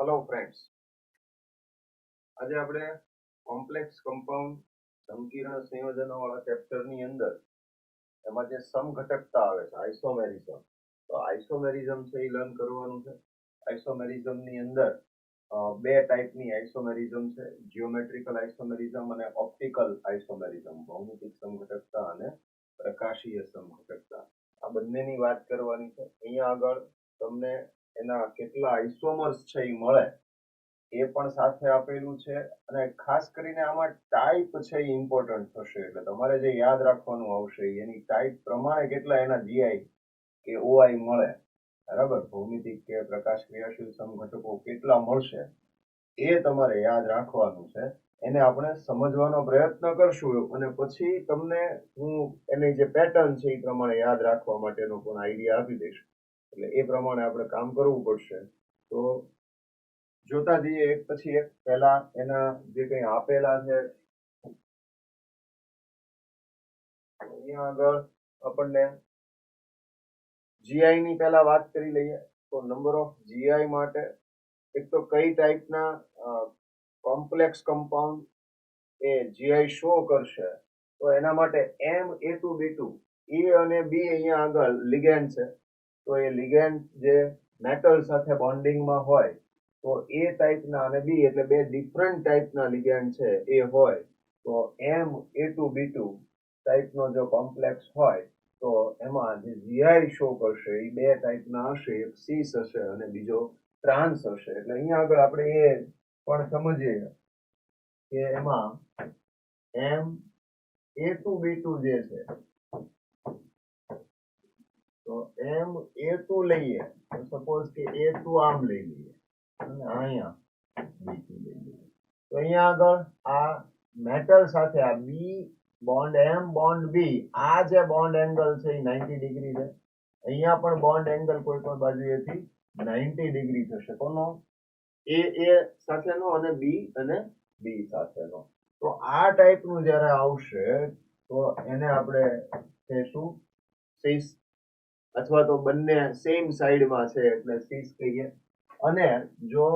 Hello friends, આજે આપણે complex compound સંકીર્ણ સંયોજનો વાળા ચેપ્ટરની અંદર એમાં જે સમઘટકતા આવે છે આઇસોમેરિઝમ, તો આઇસોમેરિઝમ છે એ લર્ન કરવાનું છે. આઇસોમેરિઝમની અંદર બે ટાઈપની આઇસોમેરિઝમ છે, જીઓમેટ્રિકલ આઇસોમેરિઝમ અને ઓપ્ટિકલ આઇસોમેરિઝમ, ભૌમિતિક સમઘટકતા અને પ્રકાશીય સમઘટકતા. આ બંનેની વાત કરવાની છે. અહીંયા આગળ તમને એના કેટલા આઇસોમર્સ છે એ મળે એ પણ સાથે આપેલું છે, અને ખાસ કરીને આમાં ટાઈપ છે એ ઇમ્પોર્ટન્ટ થશે. એટલે તમારે જે યાદ રાખવાનું આવશે એની ટાઈપ પ્રમાણે કેટલા એના જીઆઈ કે ઓઆઈ મળે, બરાબર, ભૌમિતિક કે પ્રકાશ ક્રિયાશીલ સમઘટકો કેટલા મળશે એ તમારે યાદ રાખવાનું છે. એને આપણે સમજવાનો પ્રયત્ન કરશું અને પછી તમને હું એની જે પેટર્ન છે એ પ્રમાણે યાદ રાખવા માટેનો પણ આઈડિયા આપી દઈશ. એટલે એ પ્રમાણે આપણે કામ કરવું પડશે. તો જોતા જઈએ એક પછી એક. પહેલા એના જે કંઈ આપેલા છે અહીંયા આગળ આપણને જીઆઈ ની પહેલા વાત કરી લઈએ. તો નંબર ઓફ જીઆઈ માટે એક તો કઈ ટાઈપના કોમ્પ્લેક્સ કમ્પાઉન્ડ એ જીઆઈ શો કરશે, તો એના માટે M(A2B2) એ અને બી અહીંયા આગળ લિગેન્ડ છે. તો એ લિગેન્ડ જે મેટલ સાથે બોન્ડિંગમાં હોય તો એ ટાઈપના, અને બી એટલે બે ડિફરન્ટ ટાઈપના લિગેન્ડ છે એ હોય તો M(A2B2) ટાઈપનો જો કોમ્પ્લેક્સ હોય તો એમાં જે જીઆઈ શો કરશે એ બે ટાઈપના હશે, એક સીસ હશે અને બીજો ટ્રાન્સ હશે. એટલે અહીંયા આગળ આપણે એ પણ સમજીએ કે એમાં M(A2B2) જે છે તો M(A2) લઈએ તો સપોઝ કે A2 આમ લઈ લઈએ અને અહીંયા B2 લઈ લઈએ. તો અહીંયા આગળ આ મેટલ સાથે આ બી બોન્ડ M બોન્ડ બી, આ જે બોન્ડ એંગલ છે એ 90 ડિગ્રી છે. અહીંયા પણ બોન્ડ એંગલ કોઈ પણ બાજુએથી 90 ડિગ્રી થશે. કોનો? એ સાથેનો અને બી અને બી સાથેનો. તો આ ટાઈપનું જ્યારે આવશે તો એને આપણે કહીશું સીસ, અથવા તો બંને સેમ સાઈડમાં છે એટલે સીસ કહીએ. અને જો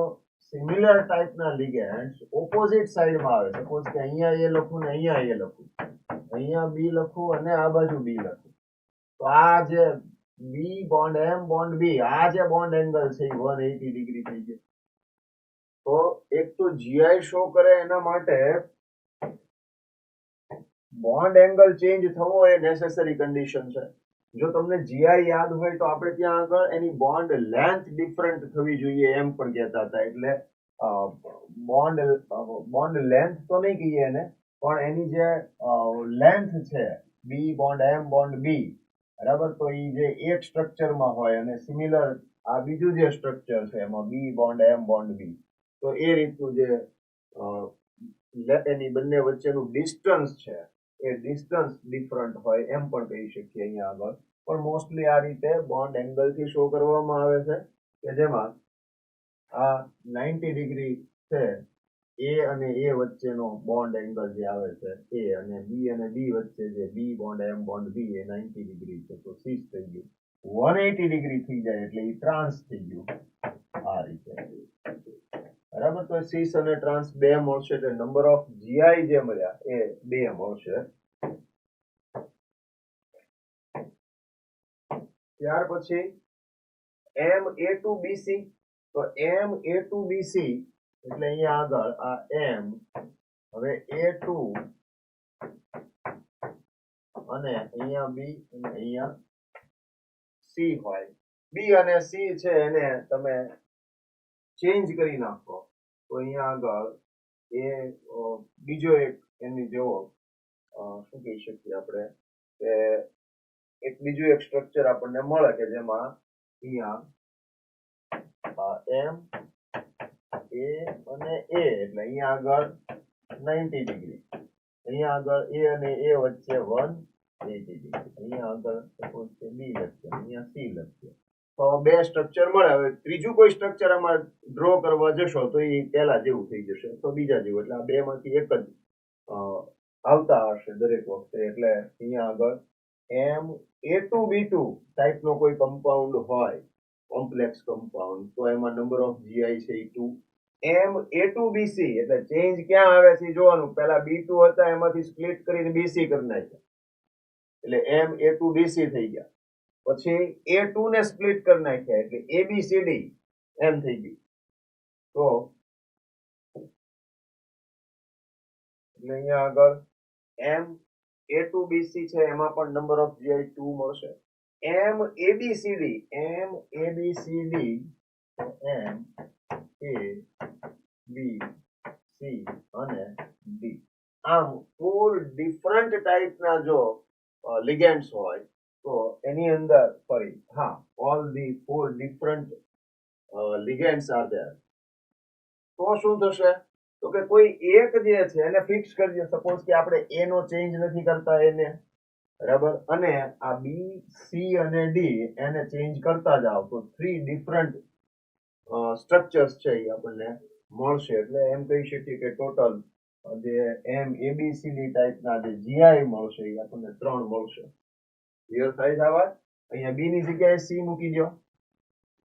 સિમિલર ટાઈપના લિગેન્ડ્સ ઓપોઝિટ સાઈડમાં આવે, સપોઝ કે અહીંયા એ લખું ને અહીંયા એ લખું, અહીંયા બી લખું અને આ બાજુ બી લખું, તો આ જે બી બોન્ડ M બોન્ડ બી, આ જે બોન્ડ એંગલ છે એ 180 ડિગ્રી થઈ ગયો. તો એક તો જીઆઈ શો કરે એના માટે બોન્ડ એંગલ ચેન્જ થવો એ નેસેસરી કન્ડિશન છે. જો તમને જીઆઈ યાદ હોય તો આપણે ત્યાં આગળ એની બોન્ડ લેન્થ ડિફરન્ટ થવી જોઈએ એમ પણ કહેતા હતા. એટલે બોન્ડ લેન્થ તો નહીં કહીએ એને, પણ એની જે લેન્થ છે બી બોન્ડ M બોન્ડ બી, બરાબર, તો એ જે એક સ્ટ્રક્ચરમાં હોય અને સિમિલર આ બીજું જે સ્ટ્રક્ચર છે એમાં બી બોન્ડ M બોન્ડ બી, તો એ રીતનું જે એની બંને વચ્ચેનું ડિસ્ટન્સ છે એ ડિસ્ટન્સ ડિફરન્ટ હોય એમ પણ કહી શકીએ અહીંયા આગળ. પણ મોસ્ટલી આ રીતે બોન્ડ એંગલ થી શો કરવામાં આવે છે કે જેમાં આ 90 ડિગ્રી છે એ અને એ વચ્ચેનો બોન્ડ એંગલ જે આવે છે એ, અને બી અને બી વચ્ચે જે બી બોન્ડ M બોન્ડ બી એ 90 ડિગ્રી છે તો સીસ થઈ ગયું. 180 ડિગ્રી થઈ જાય એટલે એ ટ્રાન્સ થઈ ગયું આ રીતે, બરાબર. તો સીસ અને ટ્રાન્સ બે મળશે એટલે નંબર ઓફ જીઆઈ જે મળ્યા એ બે મળશે. ત્યાર પછી M(A2BC), તો M(A2BC) એટલે અહીંયા આગળ આ M, હવે A2 અને અહીંયા B અને અહીંયા C હોય. B અને C છે એને તમે ચેન્જ કરી નાખો તો અહીંયા આગળ એ બીજો એક એની જેવો શું કહી શકીએ આપણે કે એક બીજું એક સ્ટ્રક્ચર આપણને મળે કે જેમાં અહીંયા M A અને A એટલે અહીંયા આગળ 90 ડિગ્રી, અહીંયા આગળ A અને A વચ્ચે 180 ડિગ્રી, અહીંયા આગળ સપોઝ કે B લખીએ, અહીંયા C લખીએ, તો બે સ્ટ્રક્ચર મળે. હવે ત્રીજું કોઈ સ્ટ્રક્ચર આમાં ડ્રો કરવા જશો તો એ પહેલા જેવું થઈ જશે તો બીજા જેવું, એટલે આ બે માંથી એક જ આવતા હશે દરેક વખતે. એટલે અહીંયા આગળ M(A2B2) ટાઈપનો કોઈ કમ્પાઉન્ડ હોય કોમ્પ્લેક્સ કમ્પાઉન્ડ, તો એમાં નંબર ઓફ GI છે એ 2. Ma2bc એટલે ચેન્જ ક્યાં આવે છે જોવાનું. પહેલા B2 હતા એમાંથી સ્પ્લિટ કરીને BC કરી નાખ્યા એટલે Ma2bc થઈ ગયા. પછી A2 ને સ્પ્લિટ કરી નાખ્યા એટલે ABCD એમ થઈ ગયું. તો એટલે અહીંયા આગળ Ma2bc છે એમાં પણ નંબર ઓફ GI 2 મળશે. MABCD B C અને D આમ 4 ડિફરન્ટ ટાઈપના જો લિગેન્ડ્સ હોય તો એની અંદર all the 4 different ligands are there. તો શું થશે તો કે કોઈ એક જે છે એને ફિક્સ કરી દો. સપોઝ કે આપણે A નો ચેન્જ નથી કરતા એને, બરાબર, અને આ B C અને D એને ચેન્જ કરતા જાવ તો 3 ડિફરન્ટ સ્ટ્રક્ચર્સ છે એ આપણને મળશે. એટલે એમ કહી શકીએ કે ટોટલ જે MABCD ટાઈપના જે GI મળશે એ આપણને 3 મળશે. ક્લિયર થાય છે આ વાત? અહીંયા B ની જગ્યાએ C મૂકી દો,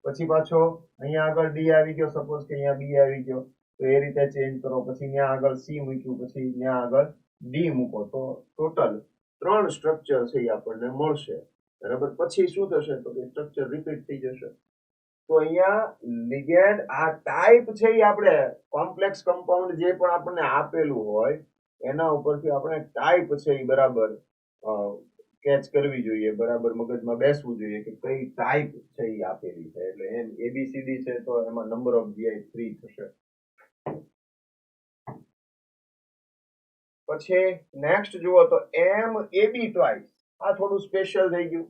પછી પાછો અહીંયા આગળ D આવી ગયો, સપોઝ કે અહીંયા B આવી ગયો તો એ રીતે ચેન્જ કરો. પછી ત્યાં આગળ C મૂક્યું, પછી ત્યાં આગળ D મૂકો તો ટોટલ 3 સ્ટ્રક્ચર છે એ આપણને મળશે. બરાબર, પછી શું થશે તો કે સ્ટ્રક્ચર રિપીટ થઈ જશે. તો અહીંયા લિગેન્ડ આ ટાઈપ છે એ આપણે કોમ્પ્લેક્સ કમ્પાઉન્ડ જે પણ આપણને આપેલું હોય એના ઉપરથી આપણે ટાઈપ છે એ બરાબર કેચ કરવી જોઈએ, બરાબર મગજમાં બેસવું જોઈએ કે કઈ ટાઈપ છે એ આપેલી છે. એટલે એમ ABCD છે તો એમાં નંબર ઓફ GI 3 થશે. પછી નેક્સ્ટ જુઓ તો MAB ટ્વાઇસ. આ થોડું સ્પેશિયલ થઈ ગયું.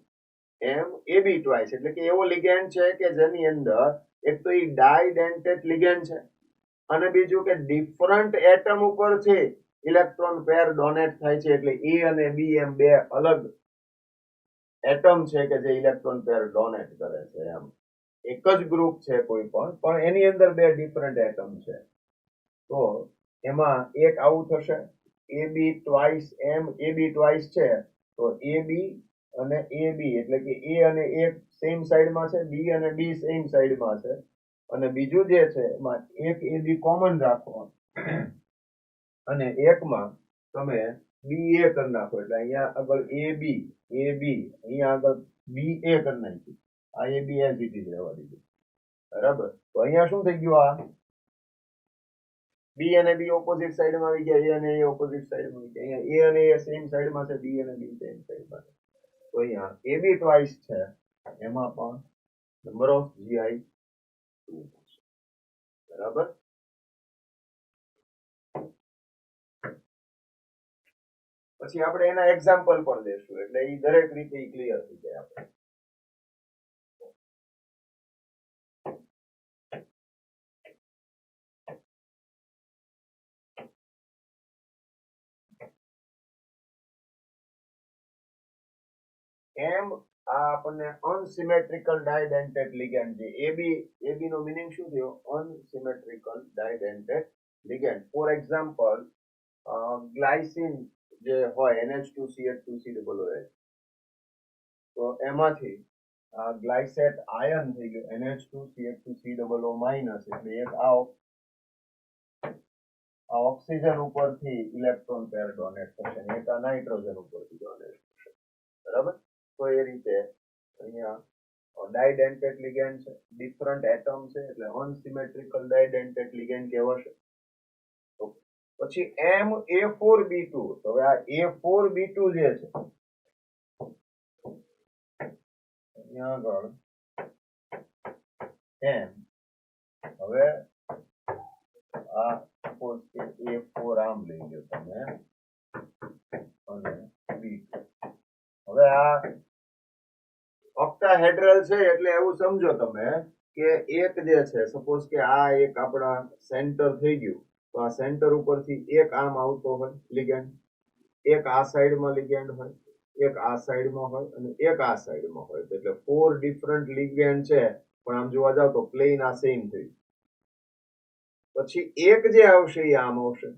MAB ટ્વાઇસ એટલે કે એવો લિગેન્ડ છે કે જેની અંદર એક તો એ ડાઇડેન્ટેટ લિગેન્ડ છે અને બીજું કે ડિફરન્ટ એટમ ઉપરથી ઇલેક્ટ્રોન પેર ડોનેટ થાય છે. એટલે A અને B એમ બે અલગ એટમ છે કે જે ઇલેક્ટ્રોન પેર ડોનેટ કરે છે. એમ એક જ ગ્રુપ છે કોઈ પણ એની અંદર બે ડિફરન્ટ એટમ છે. તો એમાં એક આવું થશે AB ટ્વાઇસ. MAB ટ્વાઇસ છે તો AB અને AB એટલે કે A અને A સેમ સાઈડમાં છે, B અને B સેમ સાઈડમાં છે, અને બીજું જે છે એમાં એક AB કોમન રાખો અને એકમાં તમે BA કરી નાખો. એટલે અહીંયા આગળ AB અહીંયા આગળ BA કરી નાખ્યું. આ AB એઝ ઇટ ઇઝ રહેવા દીધું. બરાબર, તો અહીંયા શું થઈ ગયું? આ B અને B ઓપોઝિટ સાઈડમાં આવી ગયા, A અને A ઓપોઝિટ સાઈડમાં આવી ગયા. અહીંયા A અને A સેમ સાઈડમાં છે, B અને B સેમ સાઈડમાં છે. તો અહીંયા AB ટ્વાઇસ છે એમાં પણ નંબર ઓફ GI 2 છે. બરાબર, પછી આપણે એના એક્ઝામ્પલ પણ લેશું એટલે એ દરેક રીતે ક્લિયર થઈ જાય આપણે. એમ આ આપણને અનસિમેટ્રિકલ ડાયડેન્ટેટ લિગેન્ડ છે. AB નો મીનિંગ શું થયો? Unsymmetrical ડાયડેન્ટેટ ligand. For example glycine જે હોય NH2CH2COOH, તો એમાંથી ગ્લાયસેટ આયન થઈ ગયો NH2CH2COO માઇનસ. એટલે એક આ ઓક્સિજન ઉપરથી ઇલેક્ટ્રોન પેર ડોનેટ થશે, એક આ નાઇટ્રોજન ઉપરથી ડોનેટ થશે. બરાબર, તો એ રીતે અહીંયા ડાયડેન્ટેટ લિગેન્ડ છે, ડિફરન્ટ એટમ છે એટલે અનસિમેટ્રિકલ ડાયડેન્ટેટ લિગેન્ડ કહેવાશે. પછી MA4B2. તો હવે આ A4B2 જે છે અહીંયા આગળ M, હવે આ સપોઝ કે A4 આમ લઈ લો તમે અને B2. હવે આ ઓક્ટાહેડ્રલ છે એટલે એવું સમજો તમે કે એક જે છે સપોઝ કે આ એક આપણા સેન્ટર થઈ ગયું તો આ સેન્ટર ઉપરથી એક આમ આવતો હોય લિગેન્ડ, એક આ સાઈડમાં લિગેન્ડ હોય, એક આ સાઈડમાં હોય અને એક આ સાઈડમાં હોય. એટલે 4 ડિફરન્ટ લિગેન્ડ છે પણ આમ જોવા જાવ તો પ્લેન આ સેમ થયું. પછી એક જે આવશે એ આમ આવશે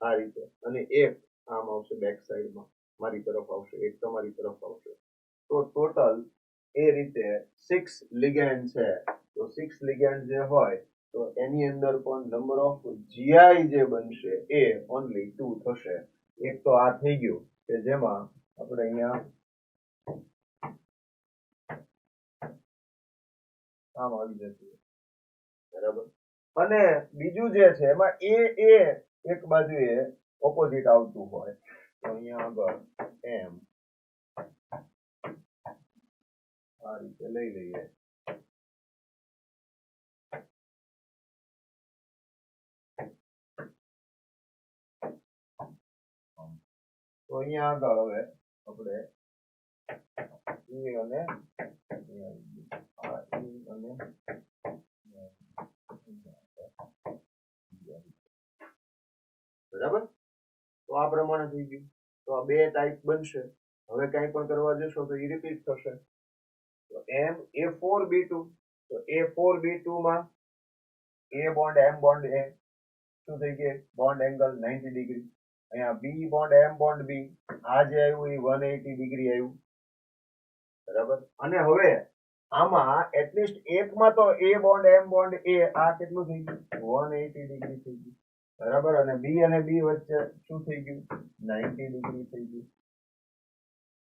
આ રીતે અને એક આમ આવશે બેક સાઈડમાં મારી તરફ આવશે, એક તમારી તરફ આવશે. તો ટોટલ એ રીતે 6 લિગેન્ડ છે, તો 6 લિગેન્ડ જે હોય તો એની અંદર પણ નંબર ઓફ જીઆઈ જે બનશે એ ઓનલી 2 થશે. એક તો આ થઈ ગયું કે જેમાં આપણે અહીંયા આમ આવી જશે, બરાબર. અને બીજું જે છે એમાં એ એક બાજુએ ઓપોઝિટ આવતું હોય તો અહીંયા આગળ એમ આ રીતે લઈ લઈએ. તો અહીંયા આગળ હવે આપણે અને બરાબર. તો આ પ્રમાણે થઈ ગયું. તો આ બે ટાઈપ બનશે. હવે કંઈ પણ કરવા જશો તો એ રિપીટ થશે. તો એમ A4B2, તો A4B2 માં A બોન્ડ M બોન્ડ એ શું થઈ ગયું? Bond angle 90 degree. અહીંયા B bond M bond B આ જે આવ્યું એ 180 ડિગ્રી આવ્યું, બરાબર. અને હવે આમાં એટલીસ્ટ એકમાં તો A બોન્ડ M બોન્ડ એ આ કેટલું થઈ ગયું? 180 ડિગ્રી થઈ ગયું, બરાબર. અને B અને B વચ્ચે શું થઈ ગયું? 90 ડિગ્રી થઈ ગયું,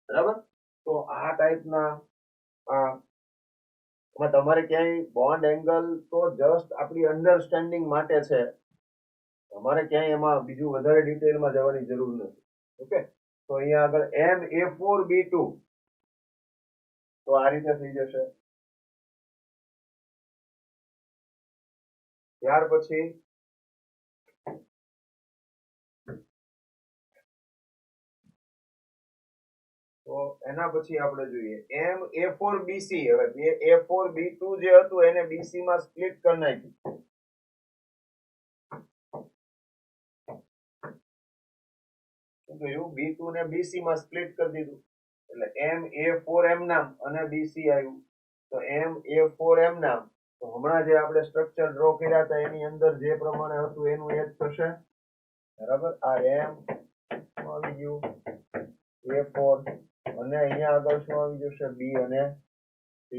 બરાબર. તો આ ટાઈપના તમારે ક્યાંય બોન્ડ એંગલ તો જસ્ટ આપણી અન્ડરસ્ટેન્ડિંગ માટે છે, તમારે ક્યાંય એમાં બીજું વધારે ડિટેલમાં જવાની જરૂર નથી. ઓકે, તો અહીંયા આગળ MA4B2 તો આ રીતે થઈ જશે. ત્યાર પછી તો એના પછી આપણે જોઈએ MA4BC. હવે A4B2 જે હતું એને BC માં સ્પ્લિટ કરી નાખ્યું. શું કહ્યું? B2 ને BC માં સ્પ્લિટ કરી દીધું એટલે MA4M નામ અને BC આવ્યું. તો MA4M નામ તો હમણાં જે આપણે સ્ટ્રક્ચર ડ્રો કર્યા હતા એની અંદર જે પ્રમાણે હતું એનું એ જ થશે, બરાબર. આ M આવી ગયું A4 અને અહીંયા આગળ શું આવી જશે? B અને C.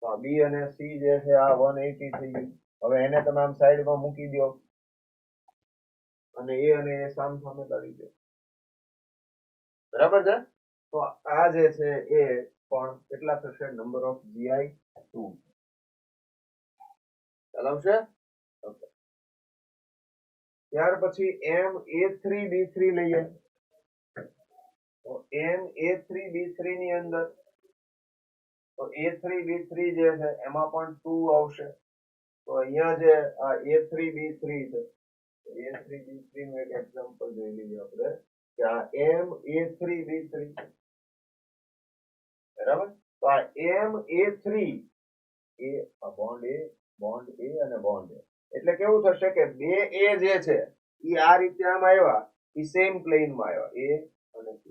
તો આ B અને C જે છે આ 180 થઈ ગયું. હવે એને તમે આમ સાઈડમાં મૂકી દો અને એ સામ સામે કરી દો, બરાબર છે. તો આ જે છે એ પણ કેટલા થશે? નંબર ઓફ GI 2 ચાલશે. ઓકે, ત્યાર પછી MA3B3 લઈએ. તો MA3B3 ની અંદર તો A3B3 જે છે એમાં પણ 2 આવશે. તો અહીંયા જે આ A3B3 છે, A3B3 નું એક એક્ઝામ્પલ જોઈ લઈએ આપણે કે આ MA3B3, બરાબર. તો આ MA3 એ બોન્ડ A અને બોન્ડ A એટલે કેવું થશે કે બે A જે છે એ આ રીતે આમ આવ્યા, એ સેમ પ્લેનમાં આવ્યા A અને C.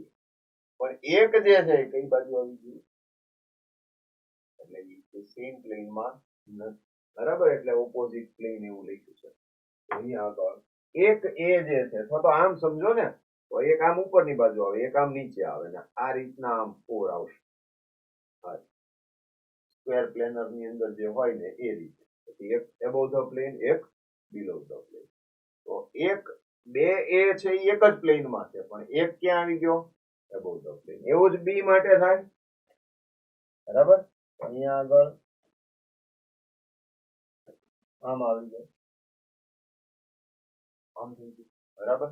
પણ એક જે છે કઈ બાજુ આવી ગયું? એટલે એ સેમ પ્લેનમાં નથી, બરાબર. એટલે ઓપોઝિટ પ્લેન એવું લખ્યું છે. અહીંયા આગળ એક A જે છે અથવા તો આમ સમજો ને તો એક આમ ઉપરની બાજુ આવે, એક આમ નીચે આવે ને આ રીતના આમ 4 આવશે. સ્ક્વેર પ્લેનર ની અંદર જે હોય ને એ રીતે. એક એબોવ ધ પ્લેન, એક બિલો ધ પ્લેન. તો એક બે A છે એ એક જ પ્લેનમાં છે પણ એક ક્યાં આવી ગયો? Above the plane. એવું જ B માટે થાય, બરાબર. અહીંયા આગળ આમ આવી જાય, આમ થઈ ગયું, બરાબર.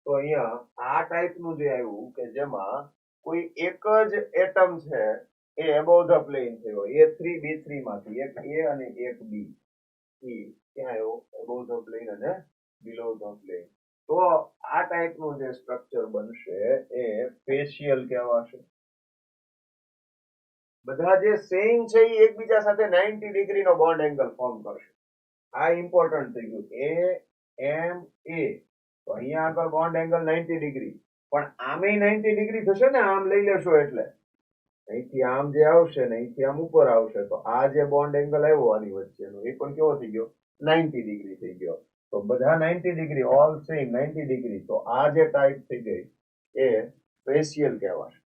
તો અહીંયા આ ટાઈપનું જે આવ્યું કે જેમાં કોઈ એક જ એટમ છે એ એબોવ ધ પ્લેન થયો A3B3 માંથી, એક A અને એક B. ક્યાં આવ્યો? એબોવ ધ પ્લેન અને બિલો ધ પ્લેન. તો આ ટાઈપનું જે સ્ટ્રક્ચર બનશે એ ફેશિયલ કહેવાશે. બધા જે સેમ છે એ એકબીજા સાથે 90 ડિગ્રી નો બોન્ડ એંગલ ફોર્મ કરશે. આ ઇમ્પોર્ટન્ટ થઈ ગયું. AMA તો અહીંયા આગળ બોન્ડ એંગલ 90 ડિગ્રી, પણ આમે 90 ડિગ્રી થશે ને, આમ લઈ લેશો એટલે અહીંથી આમ જે આવશે ને અહીંથી આમ ઉપર આવશે તો આ જે બોન્ડ એંગલ આવ્યો આની વચ્ચેનો એ પણ કેવો થઈ ગયો? 90 ડિગ્રી થઈ ગયો. તો બધા 90 ડિગ્રી, ઓલ સેમ 90 ડિગ્રી. તો આ જે ટાઈપ થઈ ગઈ એ ફેશિયલ કહેવાશે.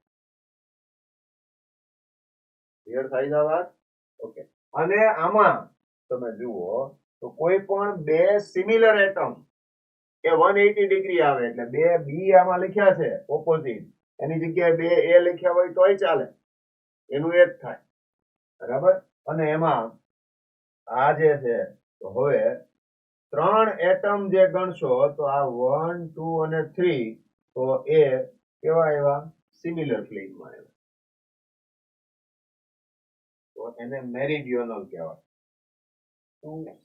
ક્લિયર થાય છે વાત? ઓકે. અને આમાં તમે જુઓ તો કોઈ પણ બે સિમિલર એટમ એ 180 ડિગ્રી આવે એટલે બે બી આમાં લખ્યા છે ઓપોઝિટ, એની જગ્યાએ બે એ લખ્યા હોય તોય ચાલે, એનું એ જ થાય. બરાબર? અને એમાં આ જે છે તો હવે ત્રણ એટમ જે ગણશો તો આ 1 2 અને 3 તો એ કેવા એવા સિમિલર પ્લેનમાં આવ્યા, તો એને મેરીડિયોનલ કહેવાય.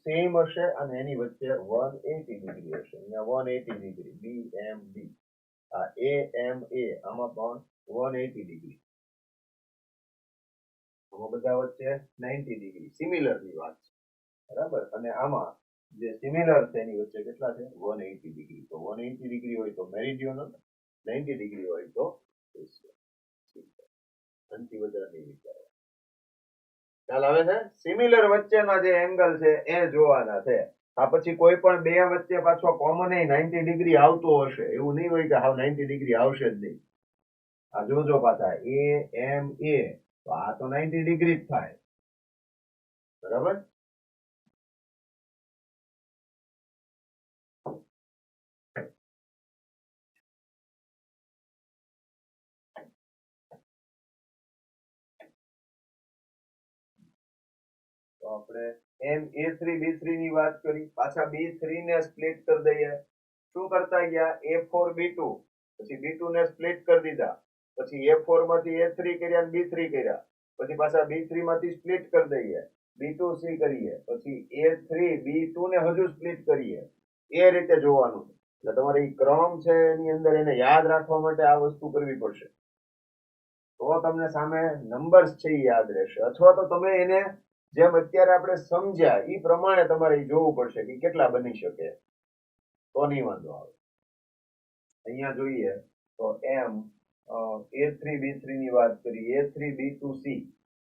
સેમ હશે અને એની વચ્ચે 180 ડિગ્રી હશે. અહીંયા 180 ડિગ્રી બી એમ બી, આ એ એમ એ આમાં પણ 180 ડિગ્રી, આમાં બધા વચ્ચે 90 ડિગ્રી સિમિલર ની વાત છે. બરાબર? અને આમાં જે સિમિલર છે એની વચ્ચે કેટલા છે? 180 ડિગ્રી. તો 180 ડિગ્રી હોય તો મેરીડિયોનલ, 90 ડિગ્રી હોય તો અંતિ વધારે નહીં વિચારવા. ખ્યાલ આવે છે? સિમિલર વચ્ચેના જે એંગલ છે એ જોવાના છે. આ પછી કોઈ પણ બે વચ્ચે પાછો કોમન 90 ડિગ્રી આવતો હશે, એવું નહીં હોય કે હાવ 90 ડિગ્રી આવશે જ નહીં. આ જોજો પાછા એ એમ એ, તો આ તો 90 ડિગ્રી જ થાય. બરાબર? તો આપણે એમ એ થ્રી બી થ્રી ની વાત કરી, પાછા બી થ્રી ને સ્પ્લિટ કરી દઈએ. શું કરતા ગયા? એ ફોર બી ટુ, પછી બી ટુ ને સ્પ્લિટ કરી દીધા, પછી એ ફોર માંથી એ થ્રી કર્યા બી થ્રી કર્યા, પછી પાછા બી થ્રી માંથી સ્પ્લિટ કરી દઈએ, બી ટુ સી કરીએ, પછી એ થ્રી બી ટુ ને હજુ સ્પ્લિટ કરીએ. એ રીતે જોવાનું. એટલે તમારે ઈ ક્રમ છે એની અંદર એને યાદ રાખવા માટે આ વસ્તુ કરવી પડશે, તો તમને સામે નંબર્સ છે એ યાદ રહેશે. અથવા તો તમે એને જેમ અત્યારે આપણે સમજ્યા એ પ્રમાણે તમારે જોવું પડશે કે કેટલા બની શકે, તો નહીં વાંધો આવે. અહીંયા જોઈએ તો એમ એ થ્રી બી થ્રી ની વાત કરી, એ થ્રી બી ટુ સી,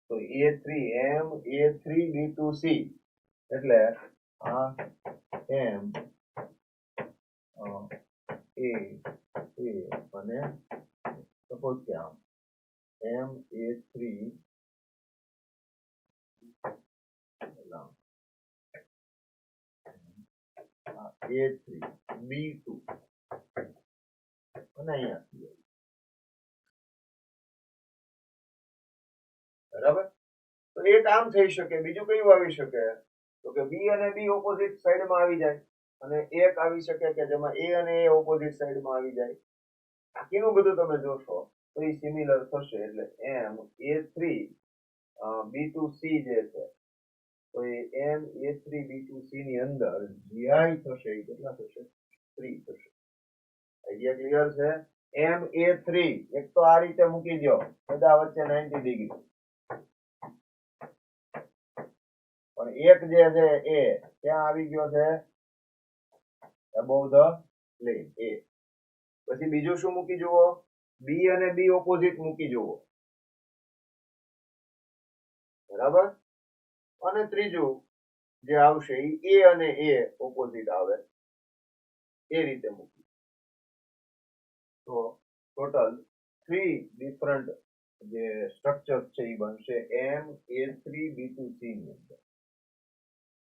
તો એ થ્રી એમ એ થ્રી બી ટુ સી એટલે આ એમ એ અને સપોઝ કે આમ એમ એ three A three B two અને અહીંયા બરાબર. તો એક આમ થઈ શકે, બીજું કયું આવી શકે? તો કે બી અને બી ઓપોઝિટ સાઈડમાં આવી જાય, અને એક આવી શકે કે જેમાં એ અને એ ઓપોઝિટ સાઈડમાં આવી જાય. બાકીનું બધું તમે જોશો તો એ સિમિલર થશે. એટલે એમ એ થ્રી બી ટુ સી જે છે તો એ એમ એ થ્રી બી ટુ સી ની અંદર જીઆઈ થશે એ કેટલા થશે? 3 થશે. આઈડિયા ક્લિયર છે? એમ એ થ્રી એક તો આ રીતે મૂકી દો, બધા વચ્ચે 90 ડિગ્રી, પણ એક જે છે એ ક્યાં આવી ગયો છે? above the plane એ. પછી બીજું શું મૂકી જુઓ? બી અને બી ઓપોઝિટ મૂકી જુઓ. બરાબર? અને ત્રીજું જે આવશે એ અને એ ઓપોઝિટ આવે એ રીતે મૂકી. તો ટોટલ 3 ડિફરન્ટ જે સ્ટ્રક્ચર છે એ બનશે એમ એ થ્રી બી ટુ સી ની અંદર.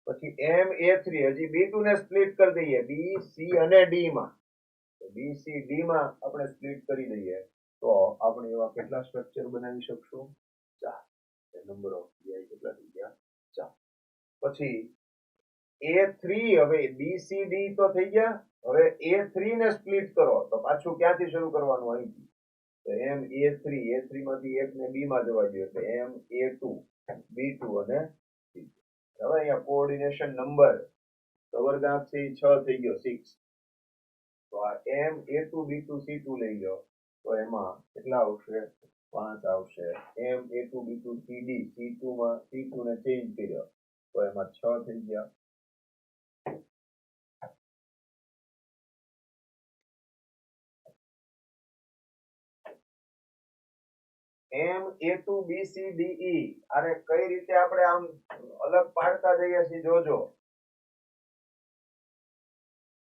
પછી એમ એ થ્રી હજી બી ટુ ને સ્પ્લિટ કરી દઈએ બી સી અને ડી માં, બી સી ડી માં આપણે સ્પ્લિટ કરી દઈએ તો આપણે એવા કેટલા સ્ટ્રક્ચર બનાવી શકશું? 4. નંબર ઓફ પીઆઈ કેટલા થઈ ગયા? 4. પછી એ થ્રી હવે બી સી ડી તો થઈ ગયા, હવે એ થ્રી ને સ્પ્લિટ કરો તો પાછું ક્યાંથી શરૂ કરવાનું? અહીંથી. તો એમ એ થ્રી માંથી એક ને બી માં જવા દો એટલે એમ એ ટુ બી ટુ અને સી. હવે અહીંયા કોઓર્ડિનેશન નંબર વર્ગાંક થી 6 થઈ ગયો 6. તો આ M A two B two C two લઈ લો તો એમાં કેટલા આવશે? 5 આવશે. M A two B two C D C two માં સી ટુ ને ચેન્જ કર્યો તો એમાં 6 થઈ ગયા. M A two B C D E અરે કઈ રીતે આપણે આમ અલગ પાડતા જઈએ છીએ જોજો.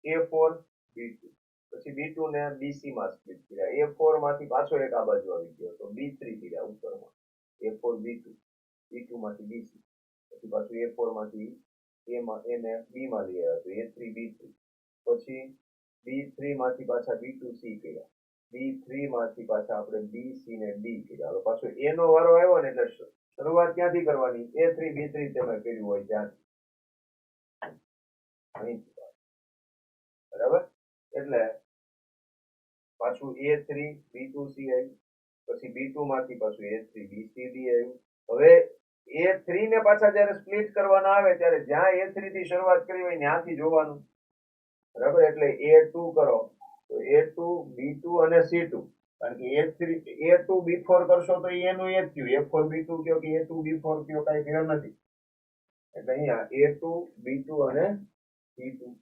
એ ફોર બી ટુ, પછી બી ટુ ને બીસી માં સ્પ્લિટ કર્યા, એ ફોર માંથી પાછો એક આ બાજુ આવી ગયો તો બી થ્રી કર્યા ઉપરમાં, A4 B2 B2 માંથી BC પછી પાછું A4 માંથી A ને B માં લઈ આવ્યા તો A3 B3 પછી B3 માંથી પાછા B2 C કર્યા B3 માંથી પાછા આપણે BC ને D કર્યા હવે પાછો A નો વારો આવ્યો ને એટલે શરૂઆત ક્યાંથી કરવાની A3 B3 તમે કર્યું હોય ત્યાંથી અહીંથી બરાબર એટલે પાછું A3 B2 C આવ્યું પછી B2 માંથી પાછું A3 BC D આવ્યું હવે A3 ને પાછા જ્યારે સ્પ્લિટ કરવાના આવે ત્યારે જ્યાં A3 થી શરૂઆત કરી હોય ત્યાંથી જોવાનું બરાબર એટલે A2 કરો તો A2 B2 અને C2 કારણ કે A2 B4 કરશો તો એનું એ જ થયું A4 B2 કયો કે A2 B4 કયો કાંઈ ફેર નથી એટલે અહીંયા A2 B2 અને C2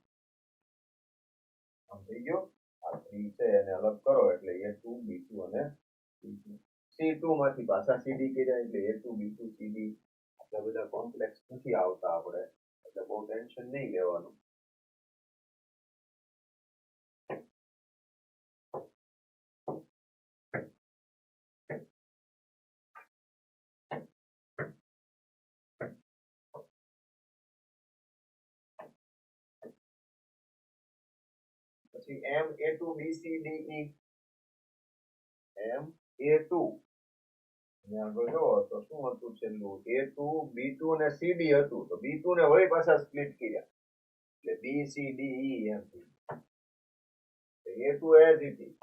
આમ થઈ ગયો આ 3 છે એને અલગ કરો એટલે A2 B2 અને C2 C2 માંથી પાછા CD કર્યા એટલે A2 B2 CD આટલા બધા કોમ્પ્લેક્સ નથી આવતા આપણે એટલે બહુ ટેન્શન નહીં લેવાનું પછી MA2 BCDE MA2 આગળ જો તો શું હતું છેલ્લું A2 B2 અને CD હતું તો B2 ને વળી પાછા સ્પ્લિટ કર્યા એટલે BCDE M A2 as it is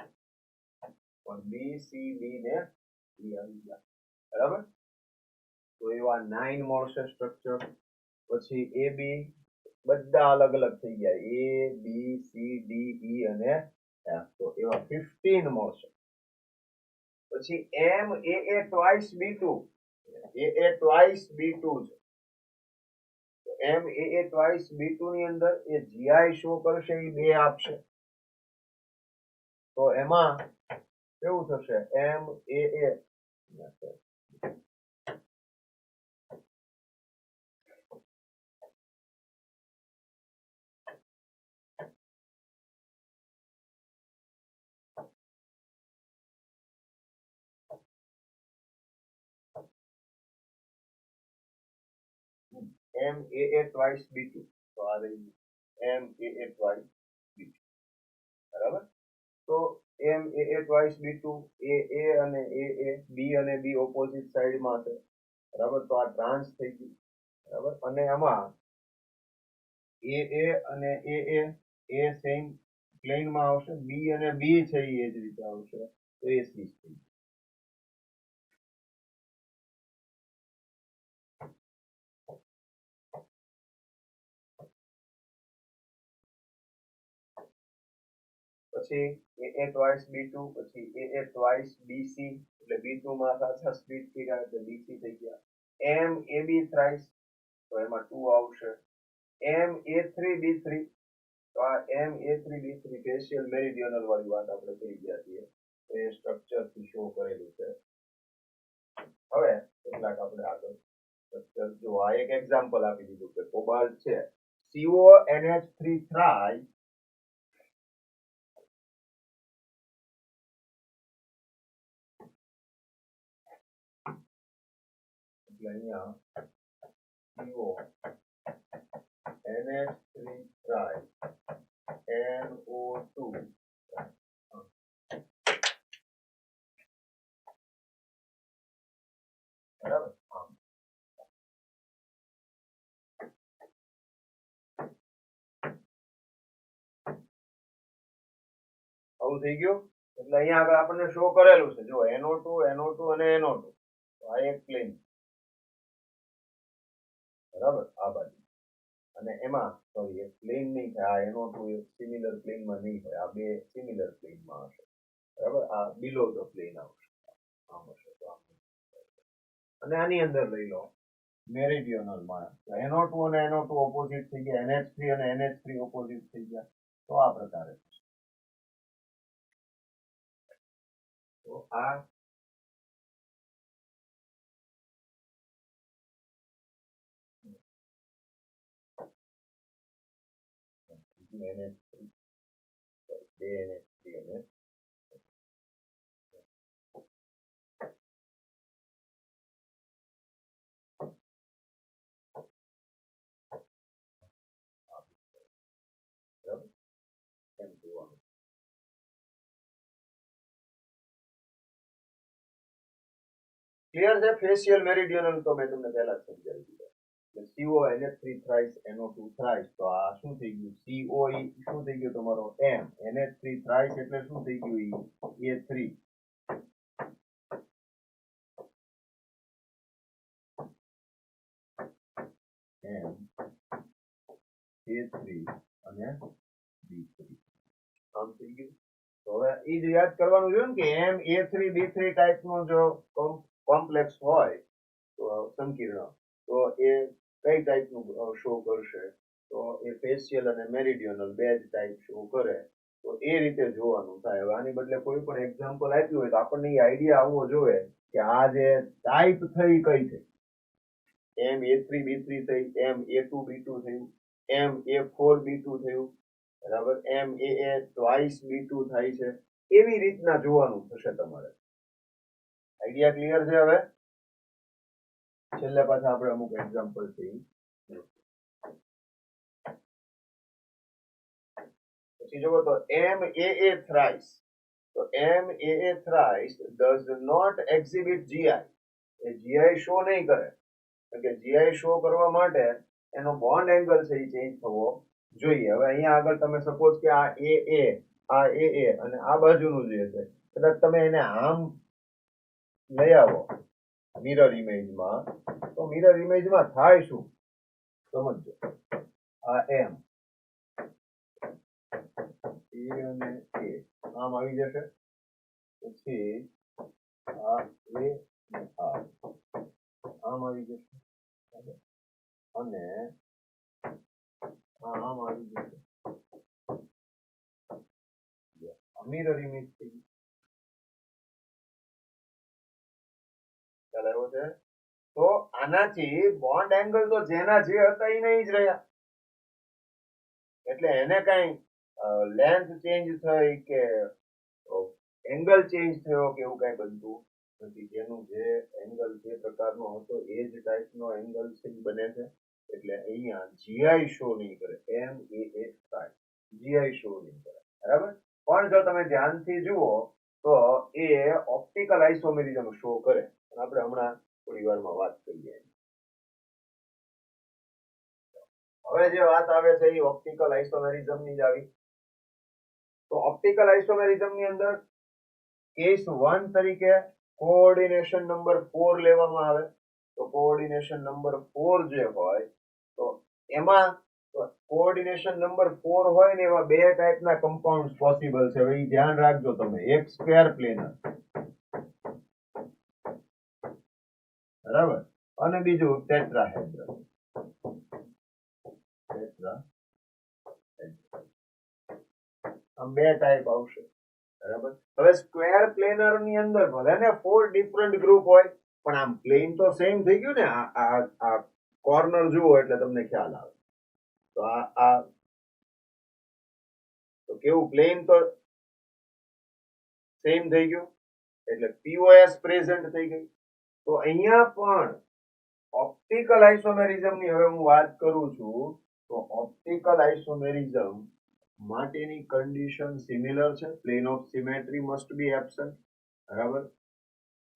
પણ BCD ને E આવી ગયા બરાબર તો એવા 9 મળશે સ્ટ્રક્ચર પછી AB બધા અલગ અલગ થઈ ગયા A B C D E અને F તો એવા 15 મળશે પછી MAA twice B2 AA twice B2 છે MAA twice B2 ની અંદર એ GI શો કરશે એ બે આપશે તો એમાં કેવું થશે MAA MAA twice B2 તો આ રહી MAA twice B2 બરાબર તો MAA twice B2 AA અને AA B અને B ઓપોઝિટ સાઈડમાં છે બરાબર તો આ ટ્રાન્સ થઈ ગયું બરાબર અને આમાં AA અને AA એ સેમ પ્લેનમાં આવશે B અને B છે એ જ રીતે આવશે તો એ સ્વિચ થઈ ગયું પછી AA twice B2 પછી AA twice BC એટલે B2 માં પાછા સ્પ્લિટ કર્યા એટલે BC થઈ ગયા MAB thrice તો એમાં 2 આવશે MA3 B3 તો આ MA3 B3 ફેશિયલ મેરિડિયનલ વાળી વાત આપણે કરી ગયા છીએ તો એ સ્ટ્રક્ચર થી શો કરેલું છે હવે કેટલાક આપણે આગળ સ્ટ્રક્ચર જો આ એક એક્ઝામ્પલ આપી દીધું કે કોબાલ્ટ છે CONH3 thrice એટલે અહીંયા NH3 thrice NO2 બરાબર આવું થઈ ગયું એટલે અહીંયા આગળ આપણને શો કરેલું છે જો NO2 NO2 અને NO2 આ એક પ્લેન બરાબર આ બાજુ અને એમાં સોરી એક પ્લેન નહીં થાય આ NO2 એક સિમિલર પ્લેનમાં નહીં હોય આ બે સિમિલર પ્લેનમાં હશે બરાબર આ બિલો ધ પ્લેન આવશે આમ હશે તો આમ અને આની અંદર લઈ લો મેરિડિયનલમાં NO2 અને NO2 ઓપોઝિટ થઈ ગયા NH3 અને NH3 ઓપોઝિટ થઈ ગયા તો આ પ્રકારે તો આ NH3 બે NH3 અને ક્લિયર છે? ફેશિયલ મેરિડિયનલ તો મેં તમને પહેલા જ સમજાવી દીધા. CO NH3 thrice NO2 thrice, તો આ શું થઈ ગયું? CO શું થઈ ગયું તમારો? M. NH3 thrice એટલે શું થઈ ગયું? A3. M A3 અને B3 આમ થઈ ગયું. તો હવે એ જ યાદ કરવાનું છે ને કે MA3B3 ટાઈપનો જો કોમ્પ્લેક્સ હોય તો સંકીર્ણ, તો એ કઈ ટાઈપનું શો કરશે? તો એ ફેશિયલ અને મેરિડિયનલ બે જ ટાઈપ શો કરે. તો એ રીતે જોવાનું થાય. હવે આની બદલે કોઈ પણ એક્ઝામ્પલ આપ્યું હોય તો આપણને એ આઈડિયા આવવો જોઈએ કે આ જે ટાઈપ થઈ કઈ છે. MA3B3 થઈ, MA2B2 થયું, MA4B2 થયું, બરાબર, MAA twice B2 થાય છે. એવી રીતના જોવાનું થશે તમારે. આઈડિયા ક્લિયર છે? હવે છેલ્લે પાછા આપણે અમુક એક્ઝામ્પલ થી પછી જુઓ તો MAA thrice, તો MAA thrice does not exhibit GI. A GI show નહીં કરે, કારણ કે GI શો કરવા માટે એનો બોન્ડ એંગલ છે એ ચેન્જ થવો જોઈએ. હવે અહીંયા આગળ તમે સપોઝ કે આ AA, આ AA અને આ બાજુનું જે છે, કદાચ તમે એને આમ લઈ આવો મિરર ઇમેજમાં, તો મિરર ઇમેજમાં થાય શું સમજો. આ M અને A આમ આવી જશે, પછી આ A ને આ આમ આવી જશે અને આમ આવી જશે. મિરર ઇમેજ થઈ ગઈ. ખ્યાલ આવ્યો છે? તો આનાથી બોન્ડ એંગલ તો જેના જે હતા એ નહીં જ રહ્યા, એટલે એને કઈ લેન્થ ચેન્જ થઈ કે એંગલ ચેન્જ થયો કે એવું કઈ બનતું નથી. જેનું જે એંગલ જે પ્રકારનો હતો એ જ ટાઈપનો એંગલ છે બને છે. એટલે અહીંયા GI શો નહીં કરે. MAA GI શો નહીં કરે, બરાબર. પણ જો તમે ધ્યાનથી જુઓ તો એ ઓપ્ટિકલ આઇસોમેરિઝમ શો કરે. આપણે હમણાં થોડી વારમાં વાત કરીએ. હવે જે વાત આવે છે એ ઓપ્ટિકલ આઇસોમેરિઝમ ની જ આવી. તો ઓપ્ટિકલ આઇસોમેરિઝમ ની અંદર કેસ 1 તરીકે કોઓર્ડિનેશન નંબર 4 લેવામાં આવે. તો કોઓર્ડિનેશન નંબર 4 જે હોય તો એમાં કોઓર્ડિનેશન નંબર 4 હોય ને એવા બે ટાઈપના કમ્પાઉન્ડ્સ પોસિબલ છે. હવે એ ધ્યાન રાખજો તમે. એક સ્ક્વેર પ્લેનર, બરાબર, અને બીજું ટેટ્રાહેડ્રલ. આમ બે ટાઈપ આવશે, બરાબર. હવે સ્ક્વેર પ્લેનર ની અંદર ભલે ને 4 ડિફરન્ટ ગ્રુપ હોય, પણ આમ પ્લેન તો સેમ થઈ ગયું ને. આ કોર્નર જુઓ એટલે તમને ખ્યાલ આવે. તો આ તો કેવું પ્લેન તો સેમ થઈ ગયું, એટલે POS પ્રેઝન્ટ થઈ ગઈ. તો અહીંયા પણ ઓપ્ટિકલ આઇસોમેરિઝમ ની હવે હું વાત કરું છું. તો ઓપ્ટિકલ આઇસોમેરિઝમ માટેની કન્ડિશન સિમિલર છે. Plane of symmetry must be absent, બરાબર.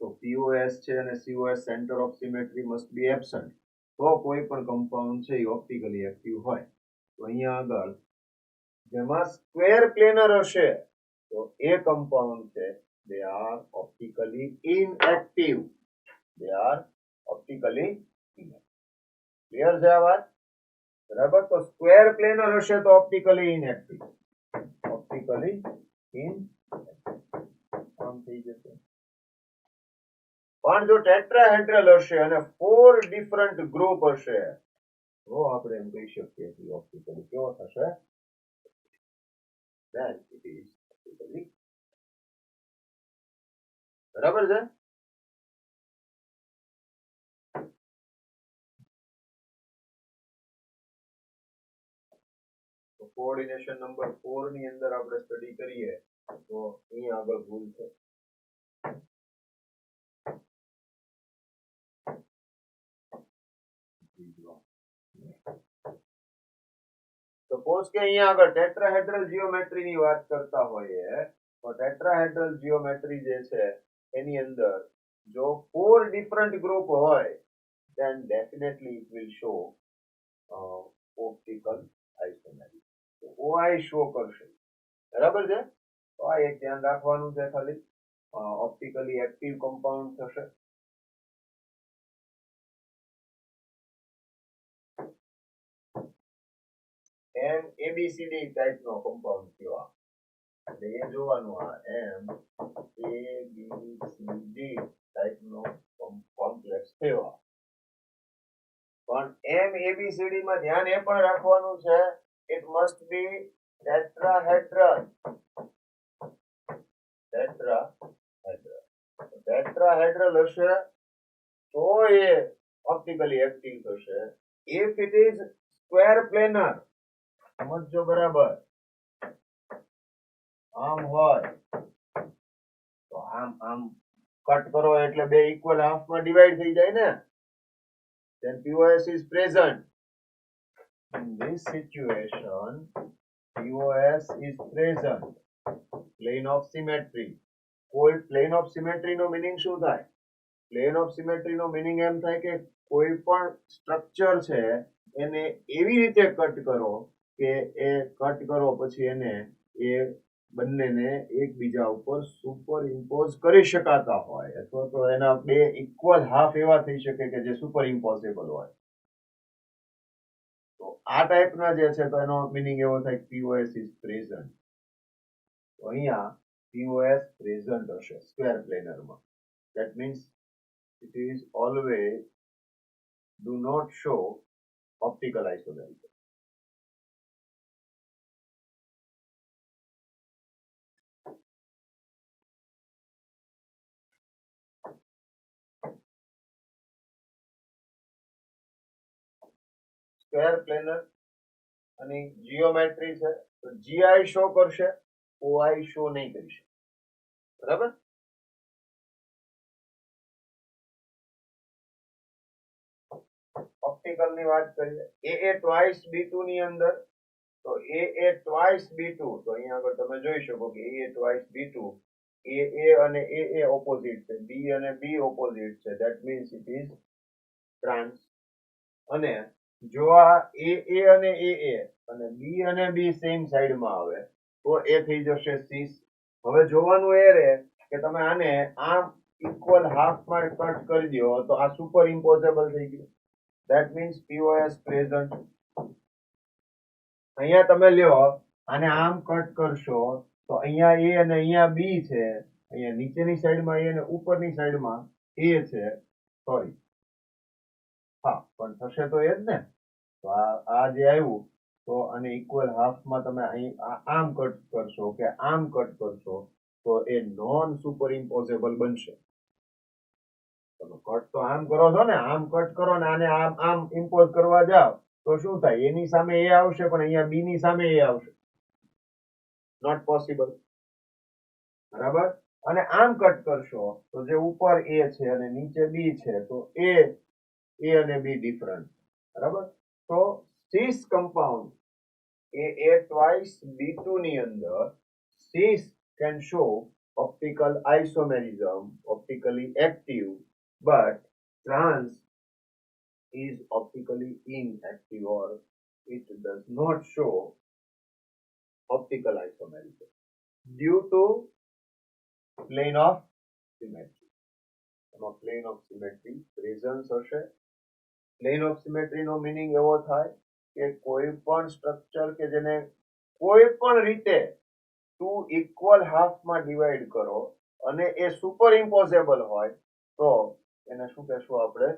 તો POS છે અને COS centre of symmetry must be absent. તો કોઈ પણ કમ્પાઉન્ડ છે એ ઓપ્ટિકલી એક્ટિવ હોય. તો અહીંયા આગળ જેમાં સ્ક્વેર પ્લેનર હશે તો એ કમ્પાઉન્ડ છે they are optically inactive. They are optically inactive. Clear છે આ વાત? બરાબર. તો સ્ક્વેર પ્લેનર હશે તો ઓપ્ટિકલી ઇનએક્ટિવ. ઓપ્ટિકલી ઇનએક્ટિવ આમ થઈ જશે. પણ જો ટેટ્રાહેડ્રલ હશે અને 4 ડિફરન્ટ ગ્રુપ હશે તો આપણે એમ કહી શકીએ કે ઓપ્ટિકલી કેવો થશે? then it is optically. બરાબર છે? તો કોઓર્ડિનેશન નંબર 4 ની અંદર આપણે સ્ટડી કરીએ તો અહીં આગળ ભૂલ છે. સપોઝ કે અહીંયા આગળ ટેટ્રાહેડ્રલ જીઓમેટ્રી ની વાત કરતા હોઈએ તો ટેટ્રાહેડ્રલ જીઓમેટ્રી જે છે એની અંદર જો 4 different group હોય then definitely it will show optical isomerism. OI show કરશે. બરાબર છે? તો આ એક ધ્યાન રાખવાનું છે ખાલી. ઓપ્ટિકલી એક્ટિવ કમ્પાઉન્ડ થશે. એમ એબીસીડી ટાઈપનો કમ્પાઉન્ડ થયો આ. એટલે એ જોવાનું આ એમ એબીસીડી ટાઈપનો કોમ્પ્લેક્સ થયો આ. પણ એમ એબીસીડી માં ધ્યાન એ પણ રાખવાનું છે it must be tetrahedral. tetrahedral હશે તો એ ઓપ્ટિકલી એક્ટિવ થશે. if it is square planar, સમજો બરાબર, આમ હોય તો આમ આમ કટ કરો એટલે બે ઇક્વલ હાફમાં ડિવાઈડ થઈ જાય ને. then POS is present. In this situation, POS is present. Plane of symmetry. કોઈ plane of symmetry no meaning શું થાય? Plane of symmetry no meaning એમ થાય કે કોઈ પણ સ્ટ્રક્ચર છે એને એવી રીતે કટ કરો કે એ કટ કરો પછી એને એ બંનેને એકબીજા ઉપર સુપર ઇમ્પોઝ કરી શકાતા હોય અથવા તો એના બે ઇક્વલ હાફ એવા થઈ શકે કે જે સુપર ઇમ્પોઝેબલ હોય. તો આ ટાઈપના જે છે તો એનો મીનિંગ એવો થાય POS is present. તો અહીંયા POS present હશે square પ્લેનરમાં. That means it is always do not show optical isomerism. Square planar અને જીઓમેટ્રી છે તો GI શો કરશે, OI શો નહીં કરી શકે. બરાબર? ઓપ્ટિકલ ની વાત કરીએ AA ટ્વાઇસ B2 ની અંદર તો AA ટ્વાઇસ B2 તો અહીંયા આગળ તમે જોઈ શકો કે AA ટ્વાઇસ B2 AA અને AA ઓપોઝિટ છે, B અને B ઓપોઝિટ છે. That means it is trans. અને જો આ AA અને AA અને B અને B સેમ સાઈડમાં આવે તો એ થઈ જશે સીસ. હવે જોવાનું એ રહે કે તમે આને આમ ઇક્વલ હાફમાં કટ કરી દો તો આ સુપર ઇમ્પોઝેબલ થઈ ગયું. That means POS present. અહીંયા તમે લ્યો આને આમ કટ કરશો તો અહીંયા A અને અહીંયા B છે, અહીંયા નીચેની સાઈડમાં A અને ઉપરની સાઈડમાં A છે. સોરી, હા પણ થશે તો એ જ ને. તો આ જે આવ્યું તો આને ઇક્વલ હાફમાં તમે અહીં આમ કટ કરશો કે આમ કટ કરશો તો એ નોન સુપર ઇમ્પોઝેબલ બનશે. તમે કટ તો આમ કરો છો ને, આમ કટ કરો ને આને આમ આમ ઇમ્પોઝ કરવા જાવ તો શું થાય? એની સામે એ આવશે પણ અહીંયા બી ની સામે એ આવશે. Not possible. બરાબર? અને આમ કટ કરશો તો જે ઉપર એ છે અને નીચે બી છે તો એ અને બી ડિફરન્ટ. બરાબર? તો સીસ કમ્પાઉન્ડ AA ટ્વાઇસ B2 ની અંદર સીસ can show optical isomerism, optically active, but trans is optically inactive or it does not show optical isomerism due to plane of symmetry. Plane of symmetry presence હશે. Plane of symmetry નો meaning એવો થાય કે કોઈ પણ structure કે જેને કોઈ પણ રીતે ટુ ઇક્વલ હાફમાં ડિવાઈડ કરો અને એ સુપર ઇમ્પોઝેબલ હોય તો એને શું કહેશું આપણે?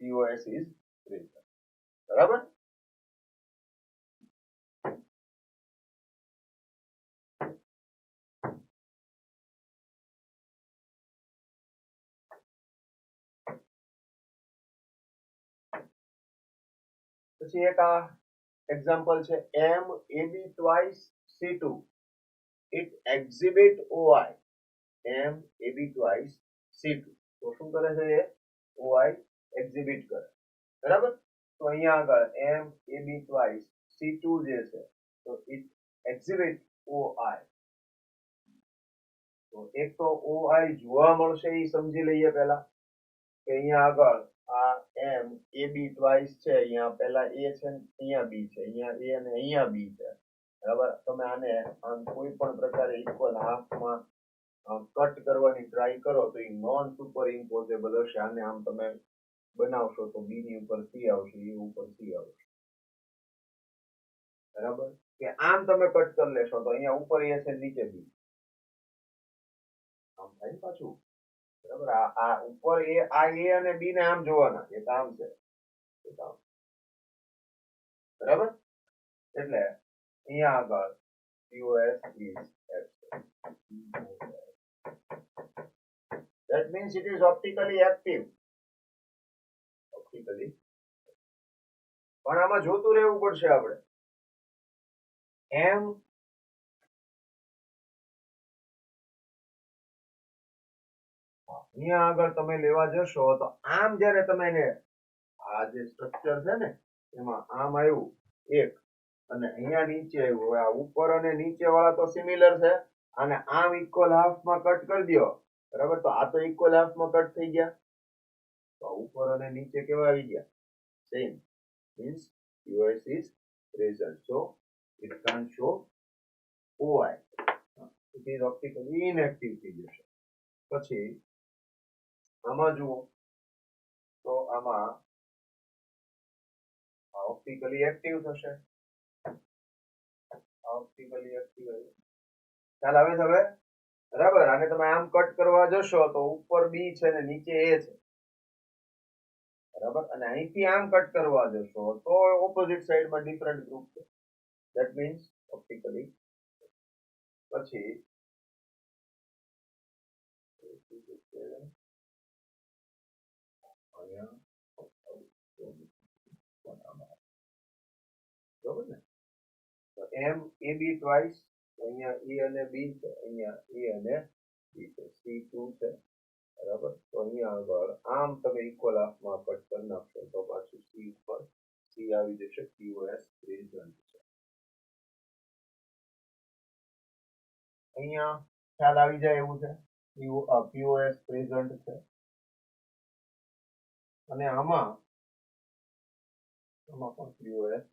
POS is present. બરાબર? પછી એક આ એક્ઝામ્પલ છે M AB twice C2 it exhibit OI. M AB twice C2 તો શું કરે છે? એ OI એક્ઝિબિટ કરે. બરાબર? તો અહીંયા આગળ M AB ટ્વાઇસ C2 જે છે તો it exhibit OI. તો એક તો OI જોવા મળશે એ સમજી લઈએ પહેલા કે અહીંયા આગળ આ એમ એ બી ટ્વાઇસ છે, અહીંયા પહેલા એ છે ને અહીંયા બી છે, અહીંયા એ અને અહીંયા બી છે, બરાબર. તમે આને આમ કોઈ પણ પ્રકારે ઇક્વલ હાફમાં કટ કરવાની ટ્રાય કરો તો એ નોન સુપર ઇમ્પોઝેબલ હશે. આને આમ તમે બનાવશો તો બી ની ઉપર સી આવશે, એ ઉપર સી આવશે, બરાબર. કે આમ તમે કટ કરી લેશો તો અહીંયા ઉપર એ છે, નીચે બી, આમ થાય પાછું, બરાબર. આ ઉપર આ એ અને બી ને આમ જોવાના, એક આમ છે, એક આમ, બરાબર. એટલે અહીંયા આગળ POS is absent. That means it is optically active. Optically. પણ આમાં જોતું રહેવું પડશે આપણે. એમ અહીંયા આગળ તમે લેવા જશો તો આમ જ્યારે તમે એને આ જે સ્ટ્રક્ચર છે ને એમાં આમ આવ્યું એક અને અહીંયા નીચે આવ્યું. હવે આ ઉપર અને નીચે વાળા તો સિમિલર છે, અને આમ ઇક્વલ હાફમાં કટ કરી દો, બરાબર. તો આ તો ઇક્વલ હાફમાં કટ થઈ ગયા, તો ઉપર અને નીચે કેવા આવી ગયા? Same. means POS is present, so it can't show OI. it is optically inactive થઈ જશે. પછી આમાં જુઓ તો આમાં ઓપ્ટિકલી એક્ટિવ થશે, ઓપ્ટિકલી એક્ટિવ. ખ્યાલ આવે છે હવે? બરાબર. આને તમે આમ કટ કરવા જશો તો ઉપર બી છે ને નીચે એ છે, બરાબર. અને અહીંથી આમ કટ કરવા જશો તો ઓપોઝિટ સાઈડમાં ડિફરન્ટ ગ્રુપ છે. That means optically. પછી બરોબર ને? તો એમ એ બી ટ્વાઇસ, અહીંયા એ અને બી છે, અહીંયા એ અને બી છે, C2 છે, બરાબર. તો અહીંયા આગળ આમ તમે ઇક્વલ હાફમાં કટ કરી નાખશો તો પાછું સી ઉપર સી આવી જશે. POS પ્રેઝન્ટ છે. અહીંયા ખ્યાલ આવી જાય એવું છે, POS પ્રેઝન્ટ છે. અને આમાં પણ POS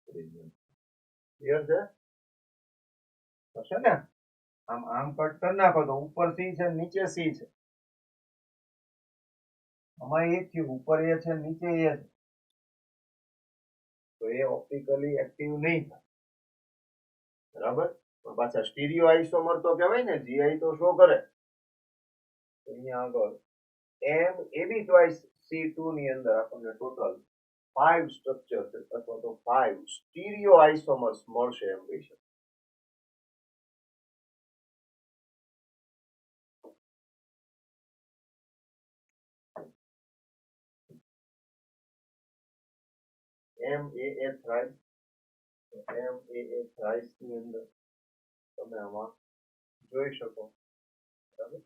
પ્રેઝન્ટ ક્લિયર છે, હશે ને? આમ આમ કટ કરી નાખો તો ઉપર સી છે, નીચે સી છે. આમાં એ થયું, ઉપર એ છે, નીચે એ છે, તો એ ઓપ્ટિકલી એક્ટિવ નહીં થાય, બરાબર. પણ પાછા સ્ટીરિયો આઇસોમર તો કહેવાય ને, GI તો શો કરે. અહીંયા આગળ એમ એ બી ટ્વાઇસ C2 ની અંદર આપણને ટોટલ 5 સ્ટ્રક્ચર અથવા તો 5 સ્ટીરિયો આઇસોમર્સ મળશે એમ કહી શકાય. MAA થ્રાઇસ, MAA થ્રાઇસ ની અંદર તમે આમાં જોઈ શકો, બરાબર.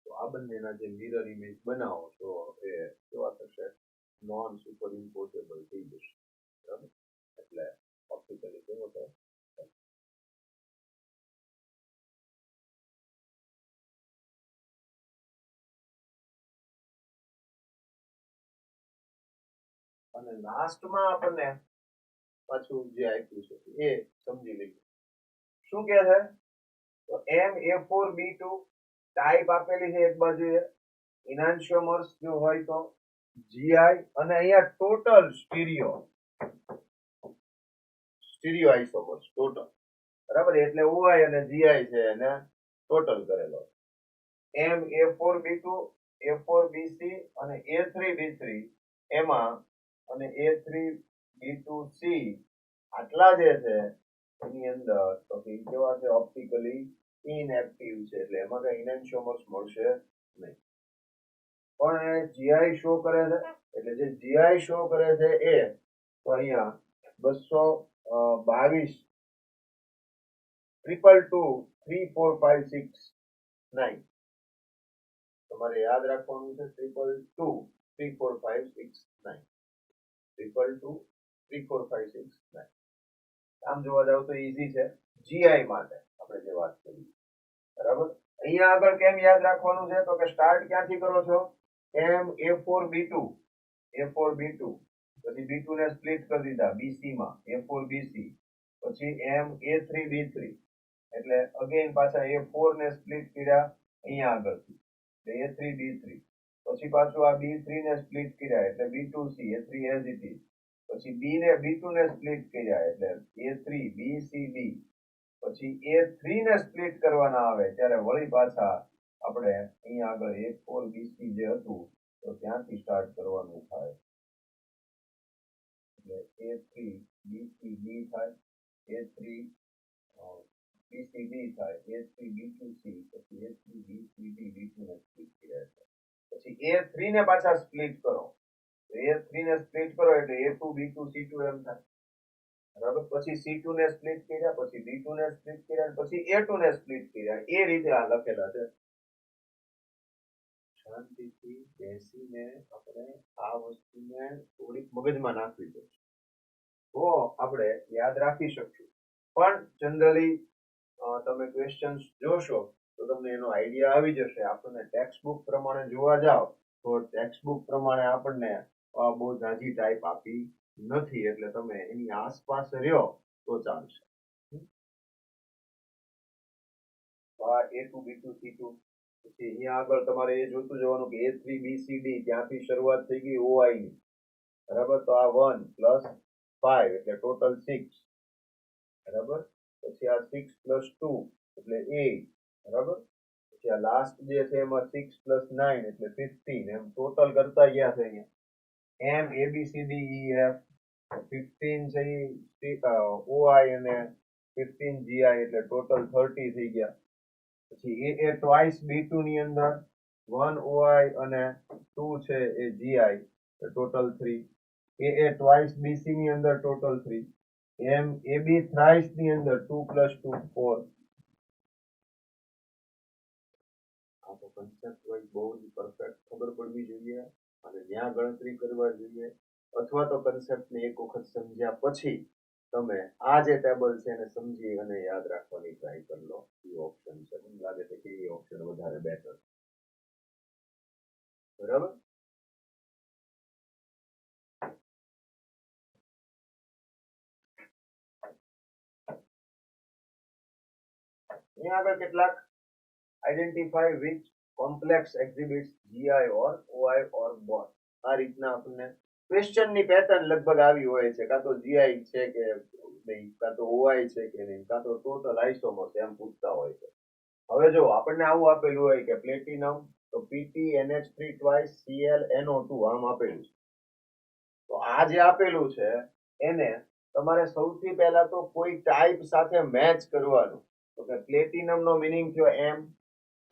તો આ બંનેના જે મિરર ઇમેજ બનાવો તો એ કેવા થશે? નોન સુપર ઇમ્પોઝેબલ થઈ જશે, બરાબર. એટલે ઓપ્ટિકલી કેવો થાય? અને લાસ્ટમાં આપણને પાછું જે આપ્યું છે એ સમજી લઈએ. શું કહે છે? તો MA4B2 ટાઈપ આપેલી છે એક બાજુએ, ઇનાન્શિયોમર્સ જો હોય તો GI, અને અહીંયા ટોટલ સ્ટીરિયો આઇસોમર્સ ટોટલ, બરાબર. એટલે OI અને GI છે એને ટોટલ કરેલો. MA4B2, A4BC અને A3B3 એમાં અને A3B2C આટલા જે છે એની અંદર તો કેવા છે? ઓપ્ટિકલી ઇનએક્ટિવ છે, એટલે એમાં કઈ ઇનાન્શિયોમર્સ મળશે નહીં. પણ એ GI શો કરે છે, એટલે જે GI શો કરે છે એ તો અહીંયા 222 222 3 4 5 6 9 તમારે યાદ રાખવાનું છે 222 3 4 5 6 9 222 3 4 5 6 9 આમ જોવા જાવ તો ઈઝી છે જીઆઈ માટે આપણે જે વાત કરી બરાબર અહીંયા આગળ કેમ યાદ રાખવાનું છે તો કે સ્ટાર્ટ ક્યાંથી કરો છો એમ A4B2 A4B2 પછી B2 ને સ્પ્લિટ કરી દીધા BC માં A4BC પછી એમ A3B3 એટલે અગેન પાછા A4 ને સ્પ્લિટ કર્યા અહીંયા આગળથી A3B3 પછી પાછું આ B3 ને સ્પ્લિટ કર્યા એટલે B2C A3 as it is પછી B2 ને સ્પ્લિટ કર્યા એટલે A3BCD પછી A3 ને સ્પ્લિટ કરવાના આવે ત્યારે વળી પાછા આપણે અહીંયા આગળ A4BC જે હતું તો ત્યાંથી સ્ટાર્ટ કરવાનું થાય એટલે A3BCD થાય A3BCD થાય A3B2C પછી A3BCD B2 ને સ્પ્લિટ કર્યા પછી A3 ને પાછા સ્પ્લિટ કરો A3 ને સ્પ્લિટ કરો એટલે A2 B2 C2 એમ થાય બરાબર પછી C2 ને સ્પ્લિટ કર્યા પછી B2 ને સ્પ્લિટ કર્યા પછી A2 ને સ્પ્લિટ કર્યા એ રીતે આ લખેલા છે શાંતિથી બેસીને આપણે આ વસ્તુને થોડીક મગજમાં નાખવી પડશે તો આપણે યાદ રાખી શકશું પણ જનરલી તમે ક્વેશ્ચન્સ જોશો તો તમને એનો આઈડિયા આવી જશે આપણને ટેક્સ્ટ બુક પ્રમાણે જોવા જાવ તો ટેક્સ્ટ બુક પ્રમાણે આપણને બહુ ઝાઝી ટાઈપ આપી નથી એટલે તમે એની આસપાસ રહ્યો તો ચાલશે આ A2 B2 C2 પછી અહીંયા આગળ તમારે એ જોતું જવાનું કે A3BCD ત્યાંથી શરૂઆત થઈ ગઈ OI ની બરાબર તો આ 1 પ્લસ 5 એટલે ટોટલ 6 બરાબર પછી આ 6 પ્લસ 2 એટલે 8 બરાબર પછી આ લાસ્ટ જે છે એમાં 6 પ્લસ 9 એટલે 15 એમ ટોટલ કરતા ગયા છે અહીંયા M ABCD EF 15 છે OI અને 15 GI એટલે ટોટલ 30 થઈ ગયા પછી A ટ્વાઇસ B2 ની અંદર 1 OI અને 2 છે એ GI total 3 A twice BC ની અંદર ટોટલ 3 એમ AB થ્રાઇસ ની અંદર 2 પ્લસ 2 4 આ તો કન્સેપ્ટ વાઇઝ બહુ જ પરફેક્ટ ખબર પડવી જોઈએ અને ત્યાં ગણતરી કરવા જોઈએ અથવા તો કન્સેપ્ટને એક વખત સમજ્યા પછી તમે આ જે ટેબલ છે એને સમજી અને યાદ રાખવાની ટ્રાય કરી લો એ ઓપ્શન છે મને લાગે છે કે એ ઓપ્શન વધારે બેટર બરાબર અહીંયા આગળ કેટલાક identify which complex exhibits GI or OI or both આ રીતના આપણને ક્વેશ્ચન ની પેટર્ન લગભગ આવી હોય છે કાં તો GI છે કે નહીં કાં તો OI છે કે નહીં કાં તો ટોટલ આઇસોમર્સ એમ પૂછતા હોય છે હવે જો આપણને આવું આપેલું હોય કે પ્લેટિનમ તો PT NH3 twice Cl NO2 આમ આપેલું છે તો આ જે આપેલું છે એને તમારે સૌથી પહેલા તો કોઈ ટાઈપ સાથે મેચ કરવાનું તો કે પ્લેટિનમ નો મીનિંગ થયો M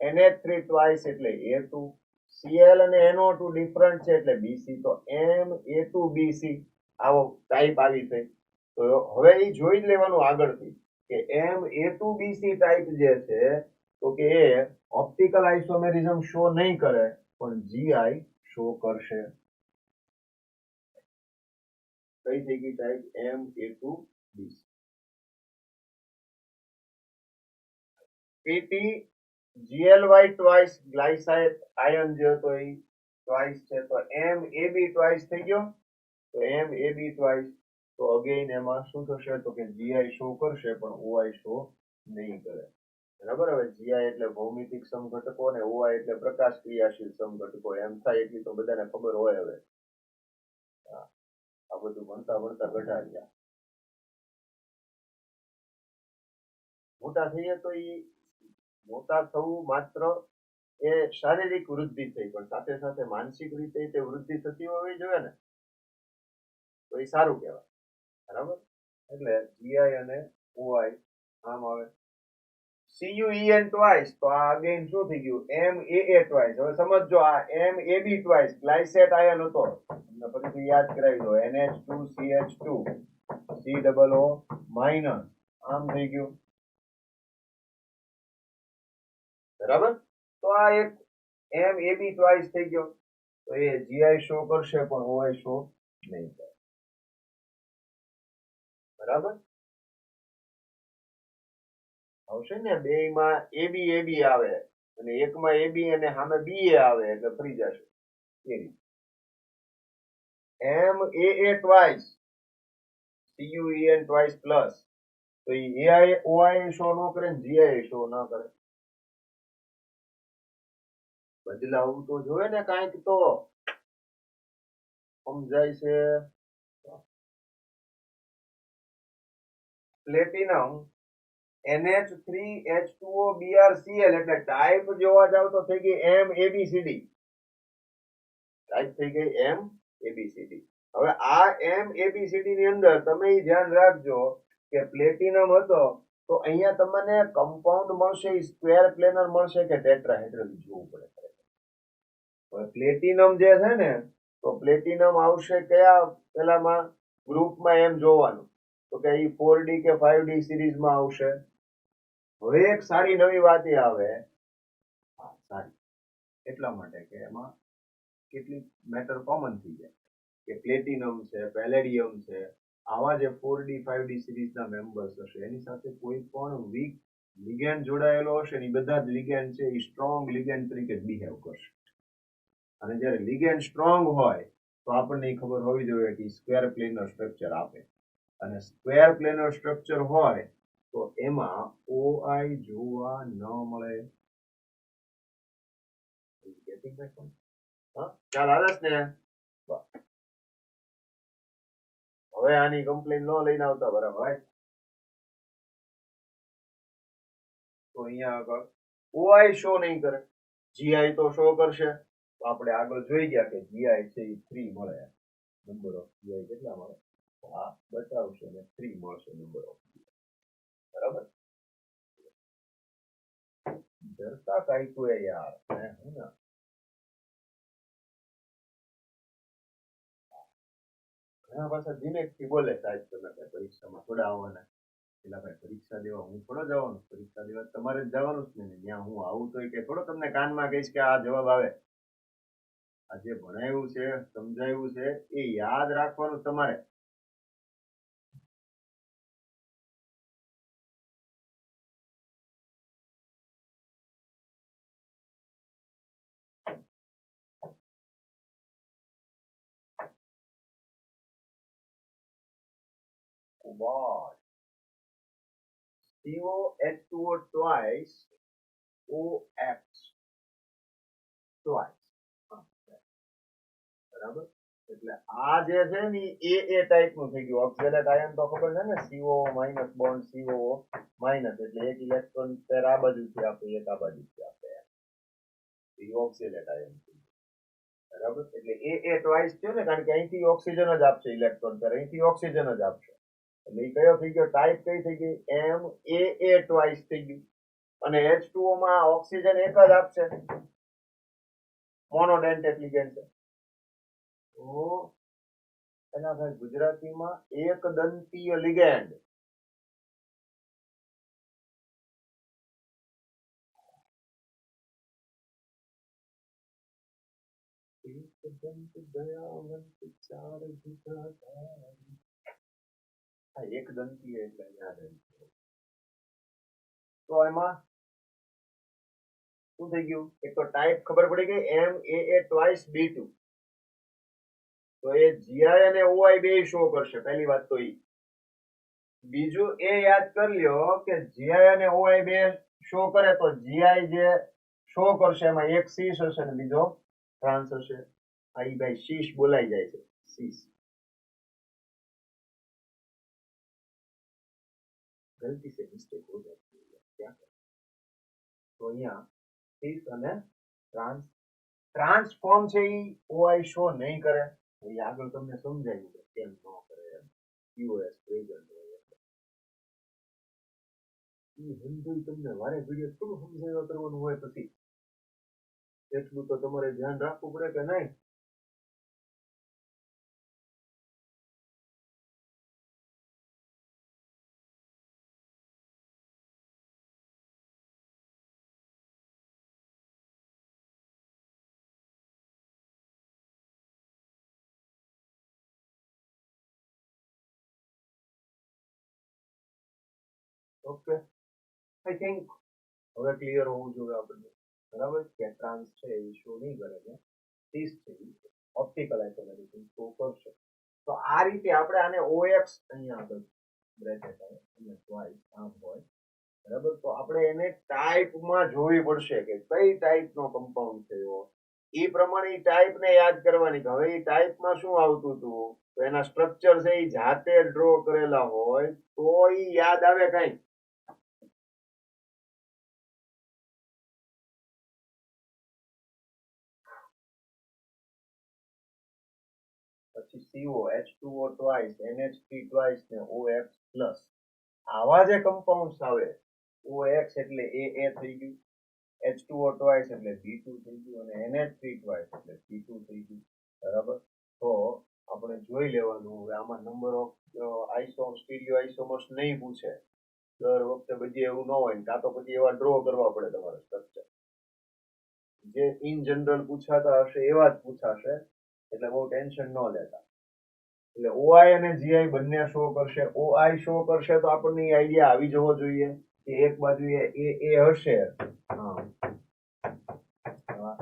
NH3 ટ્વાઇસ એટલે A2 Cl અને NO2 ડિફરન્ટ છે એટલે BC તો Ma2BC આવો ટાઈપ આવી થઈ તો હવે એ જોઈ જ લેવાનું આગળથી કે Ma2BC ટાઈપ જે છે તો કે એ ઓપ્ટિકલ આઇસોમેરિઝમ શો નહીં કરે પણ GI શો કરશે કઈ થઈ ગઈ type Ma2BC PT GLY twice glycide ion જે હતો એ ટ્વાઇસ છે તો MAB ટ્વાઇસ થઈ ગયો તો MAB ટ્વાઇસ તો અગેન એમાં શું થશે તો કે GI શો કરશે પણ OI શો નહીં કરે બરાબર હવે GI એટલે ભૌમિતિક સમઘટકો અને OI એટલે પ્રકાશ ક્રિયાશીલ સમઘટકો એમ થાય એટલી તો બધાને ખબર હોય હવે આ બધું ભણતા ભણતા ઘટાડ્યા મોટા થઈએ તો એ મોટા થવું માત્ર એ શારીરિક વૃદ્ધિ થઈ પણ સાથે સાથે માનસિક રીતે તે વૃદ્ધિ થતી હોવી જોઈએ ને તો એ સારું કહેવાય બરાબર એટલે GI અને OI આમ આવે CUEN ટ્વાઇસ તો આ અગેન શું થઈ ગયું MAA ટ્વાઇસ હવે સમજો આ MAB ટ્વાઇસ ગ્લાયસેટ આયન હતો તમને ફરીથી યાદ કરાવી દો NH2CH2 COO- આમ થઈ ગયું બરાબર. તો આ એક એમ એ બી ટ્વાઇસ થઈ ગયો. તો એ જીઆઈ શો કરશે પણ ઓઆઈ શો નહીં કરે. બરાબર. આવશે ને બેયમાં એબી આવે અને એકમાં એબી અને સામે બી આવે એટલે ફરી જશે એ રીતે. એમ એ ટ્વાઇસ CUEN ટ્વાઇસ પ્લસ તો એ ઓઆઈ શો ન કરે ને જીઆઈ શો ના કરે. બદલાવું તો જોવે ને કાંઈક તો સમજાય છે. પ્લેટિનમ NH3H2O Br Cl એટલે ટાઈપ જોવા જાવ તો થઈ ગઈ એમ એબીસીડી. ટાઈપ થઈ ગઈ એમ એબીસીડી. હવે આ એમ એબીસીડી ની અંદર તમે ધ્યાન રાખજો કે પ્લેટિનમ હતો તો અહીંયા તમને કમ્પાઉન્ડ મળશે સ્ક્વેર પ્લેનર મળશે કે ટેટ્રાહેડ્રલ જોવું પડે. હવે પ્લેટિનમ જે છે ને તો પ્લેટિનમ આવશે કયા પેલામાં ગ્રુપમાં એમ જોવાનું તો કે એ 4D કે 5D સિરીઝમાં આવશે. હવે એક સારી નવી વાત એ આવે સારી એટલા માટે કે એમાં કેટલીક મેટર કોમન થઈ જાય કે પ્લેટિનમ છે પેલેડિયમ છે આવા જે 4D 5D સિરીઝના મેમ્બર્સ હશે એની સાથે કોઈ પણ વીક લિગેન્ડ જોડાયેલો હશે ને બધા જ લિગેન્ડ છે એ સ્ટ્રોંગ લિગેન્ડ તરીકે બિહેવ કરશે. અને જ્યારે લિગેન્ડ સ્ટ્રોંગ હોય તો આપણને ખબર હોવી જોઈએ કે સ્ક્વેર પ્લેનર સ્ટ્રક્ચર આપે અને સ્ક્વેર પ્લેનર સ્ટ્રક્ચર હોય તો એમાં ઓઆઈ જોવા ન મળે. ચાલ આવે ને. હવે આની કમ્પ્લેન ન લઈને આવતા બરાબર. તો અહીંયા આગળ ઓઆઈ શો નહીં કરે જીઆઈ તો શો કરશે. તો આપણે આગળ જોઈ ગયા કે જીઆઈ છે એ 3 મળે. નંબર ઓફ જીઆઈ કેટલા મળે આ બતાવશે ને 3 મળશે નંબર ઓફ. બરાબર. ડરતા કાઈ કો યાર હે ને. ઘણા પાછા ધીમેકથી બોલે સાહેબ તમે પરીક્ષામાં થોડા આવવાના પેલા ભાઈ પરીક્ષા દેવા હું થોડો જવાનું પરીક્ષા દેવા તમારે જ જવાનું જ ને ત્યાં હું આવું તો કે થોડો તમને કાનમાં કહીશ કે આ જવાબ આવે. આ જે ભણાવ્યું છે સમજાવ્યું છે એ યાદ રાખવાનું તમારે. Boy. COH2O twice OX twice. બરાબર. એટલે આ જે છે ને એ ટાઈપ નું થઈ ગયું ઓક્સિલેટ આયન તો ખબર છે ને CO minus bond CO minus એટલે એક ઇલેક્ટ્રોન પેર આ બાજુથી આપે એક આ બાજુથી આપે એ ઓક્સિલેટ આયન. બરાબર. એટલે એ ટ્વાઇસ થયો ને કારણ કે અહીંથી ઓક્સિજન જ આપશે ઇલેક્ટ્રોન પેર અહીંથી ઓક્સિજન જ આપશે એટલે એ કયો થઈ ગયો ટાઈપ કઈ થઈ ગઈ એમ એ ટ્વાઇસ થઈ ગયું અને H2O માં ઓક્સિજન એક જ આપશે મોનોડેન્ટેટ લિગેન્ડ છે. તો એના ભાઈ ગુજરાતીમાં એક દંતીય લિગેન્ડ. એક દંતીય એટલે યાદ તો એમાં શું થઈ ગયું એક તો ટાઈપ ખબર પડી ગઈ એમ એ ટ્વાઇસ B2 તો એ જીઆઈ અને ઓઆઈ બે શો કરશે પહેલી વાત તો ઈ. બીજું એ યાદ કરી લ્યો કે જીઆઈ અને ઓઆઈ બે શો કરે તો જીઆઈ જે શો કરશે એમાં એક સીસ હશે ને બીજો ટ્રાન્સ હશે. આ ભાઈ શીશ બોલાઈ જાય છે શીશ. गलती से मिस्टेक हो जाती है क्या करें. तो અહીંયા સીસ અને ટ્રાન્સફોર્મ છે એ ઓઆઈ શો નહીં કરે. એ આગળ તમને સમજાયું કે કેમ ન કરે એમ ક્યુએસ પ્રેઝન્ટ હોય એ હિન્દુ તમને વારે ઘડીએ થોડું સમજાવ્યા કરવાનું હોય પછી એટલું તો તમારે ધ્યાન રાખવું પડે કે નહીં. ઓકે, આઈ થિંક હવે ક્લિયર હોવું જોઈએ આપણને, બરાબર? કે ટ્રાન્સ છે એ શો નહીં કરે ને 30 છે ઓપ્ટિકલ આઇસોમેરિઝમ શો કરશે. તો આ રીતે આપણે આને OX અહીંયા આગળ બ્રેકેટ આવે અને ટ્વાઇસ આમ હોય, બરાબર? તો આપણે એને ટાઈપમાં જોવી પડશે કે કઈ ટાઈપનો કમ્પાઉન્ડ છે એવો. એ પ્રમાણે ટાઈપને યાદ કરવાની કે હવે એ ટાઈપમાં શું આવતું હતું, તો એના સ્ટ્રક્ચર છે એ જાતે ડ્રો કરેલા હોય તો એ યાદ આવે કઈ. પછી CO H2O twice NH3 twice ને OX પ્લસ આવા જે કમ્પાઉન્ડ્સ આવે, OX એટલે AA થઈ ગયું, H2O ટ્વાઇસ એટલે B2 થઈ ગયું અને NH3 ટ્વાઇસ એટલે C2 થઈ ગયું, બરાબર? તો આપણે જોઈ લેવાનું હવે આમાં નંબર ઓફ સ્ટીરિયો આઇસોમર્સ નહીં પૂછે દર વખતે બધી એવું ન હોય, કાં તો પછી એવા ડ્રો કરવા પડે તમારે સ્ટ્રક્ચર. જે ઇન જનરલ પૂછાતા હશે એવા જ પૂછાશે, એટલે બહુ ટેન્શન ન લેતા. એટલે OI અને GI બંને શો કરશે. OI શો કરશે તો આપણને આઈડિયા આવી જવો જોઈએ કે એક બાજુ એ હશે, હા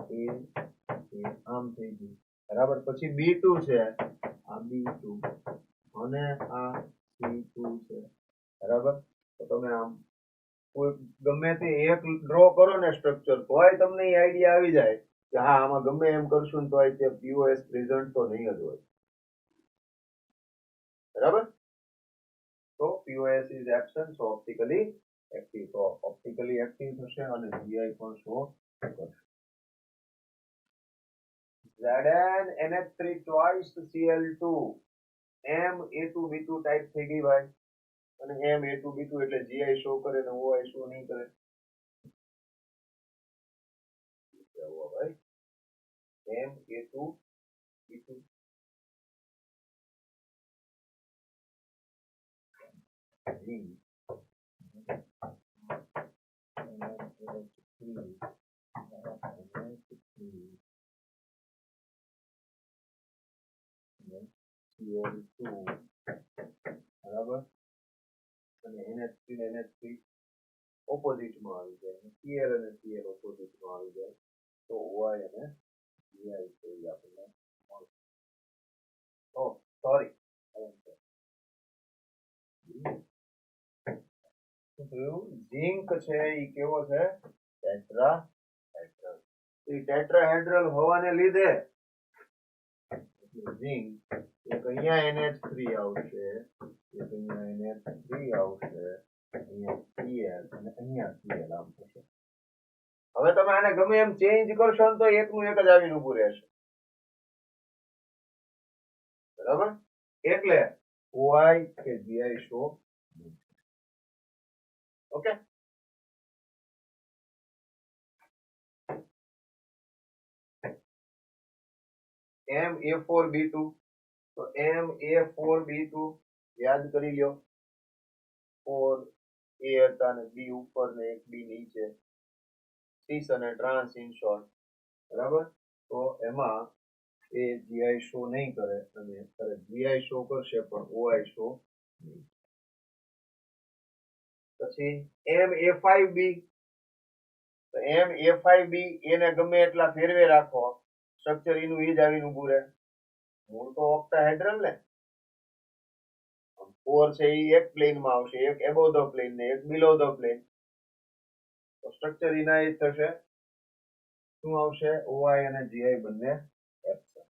એ આમ થઈ ગયું, બરાબર? પછી B2 છે, આ B2 અને આ C2 છે, બરાબર? તો તમે આમ કોઈ ગમે તે એક ડ્રો કરો ને સ્ટ્રક્ચર, તોય તમને આઈડિયા આવી જાય કે હા આમાં ગમે એમ કરશું ને તો તે POS પ્રેઝન્ટ તો નહીં જ હોય, બરાબર? તો POS is absent, so optically active. તો optically active થશે અને GI પણ શો કરશે. Zn NH3 twice Cl2 Ma2B2 type થઈ ગઈ ભાઈ, અને Ma2B2 એટલે GI શો કરે ને OI શો નહીં કરે. ભાઈ Ma2B2 Cl2 બરાબર, અને NH3 ને NH3 ઓપોઝિટમાં આવી જાય, Cl અને Cl ઓપોઝિટમાં આવી જાય, તો OI અને GI છે એ આપણને મળશે. ઓ સોરી, ઝિંક છે એ કેવો છે? ટેટ્રાહેડ્રલ. એ ટેટ્રાહેડ્રલ હોવાને લીધે ઝિંક એક અહીંયા NH3 આવશે, એક અહીંયા NH3 આવશે, અહીંયા Cl અને અહીંયા Cl આમ થશે. હવે તમે આને ગમે એમ ચેન્જ કરશો ને તો એકનું એક જ આવીને ઊભું રહેશે, બરાબર? એટલે OI કે GI શો. ઓકે, Ma4B2, તો Ma4B2 યાદ કરી લ્યો, 4 A હતા ને B ઉપર ને એક B નીચે, સીસ અને ટ્રાન્સ ઇન શોર્ટ, બરાબર? તો એમાં એ GI શો નહીં કરે અને GI શો કરશે પણ OI શો નહીં. પછી Ma5B, તો Ma5B એને ગમે એટલા ફેરવે રાખો, સ્ટ્રક્ચર એનું એ જ આવીને ઊભું રહે. મૂળ તો ઓક્ટાહેડ્રલ ને, 4 છે એ એક પ્લેનમાં આવશે, એક એબોવ ધ પ્લેન ને એક બિલો ધ પ્લેન, તો સ્ટ્રક્ચર એના એ થશે. શું આવશે? OI અને GI બંને એબ્સન્ટ.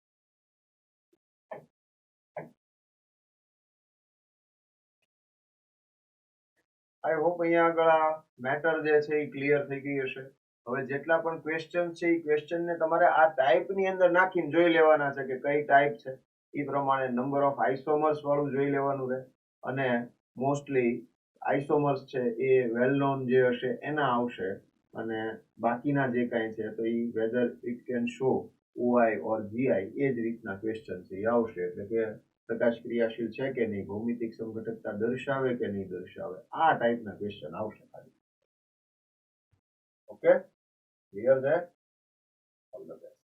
આઈ હોપ અહીંયા આગળ આ મેટર જે છે એ ક્લિયર થઈ ગઈ હશે. હવે જેટલા પણ ક્વેશ્ચન છે એ ક્વેશ્ચનને તમારે આ ટાઈપની અંદર નાખીને જોઈ લેવાના છે કે કઈ ટાઈપ છે, એ પ્રમાણે નંબર ઓફ આઇસોમર્સ વાળું જોઈ લેવાનું રહે, અને મોસ્ટલી આઇસોમર્સ છે એ વેલ નોન જે હશે એના આવશે, અને બાકીના જે કાંઈ છે તો એ whether it can show OI or GI એ જ રીતના ક્વેશ્ચન છે એ આવશે. એટલે કે પ્રકાશ ક્રિયાશીલ છે કે નહીં, ભૌમિતિક સમઘટકતા દર્શાવે કે નહીં દર્શાવે, આ ટાઈપના ક્વેશ્ચન આવશે ખાલી. ઓકે, ક્લિયર છે? All the best.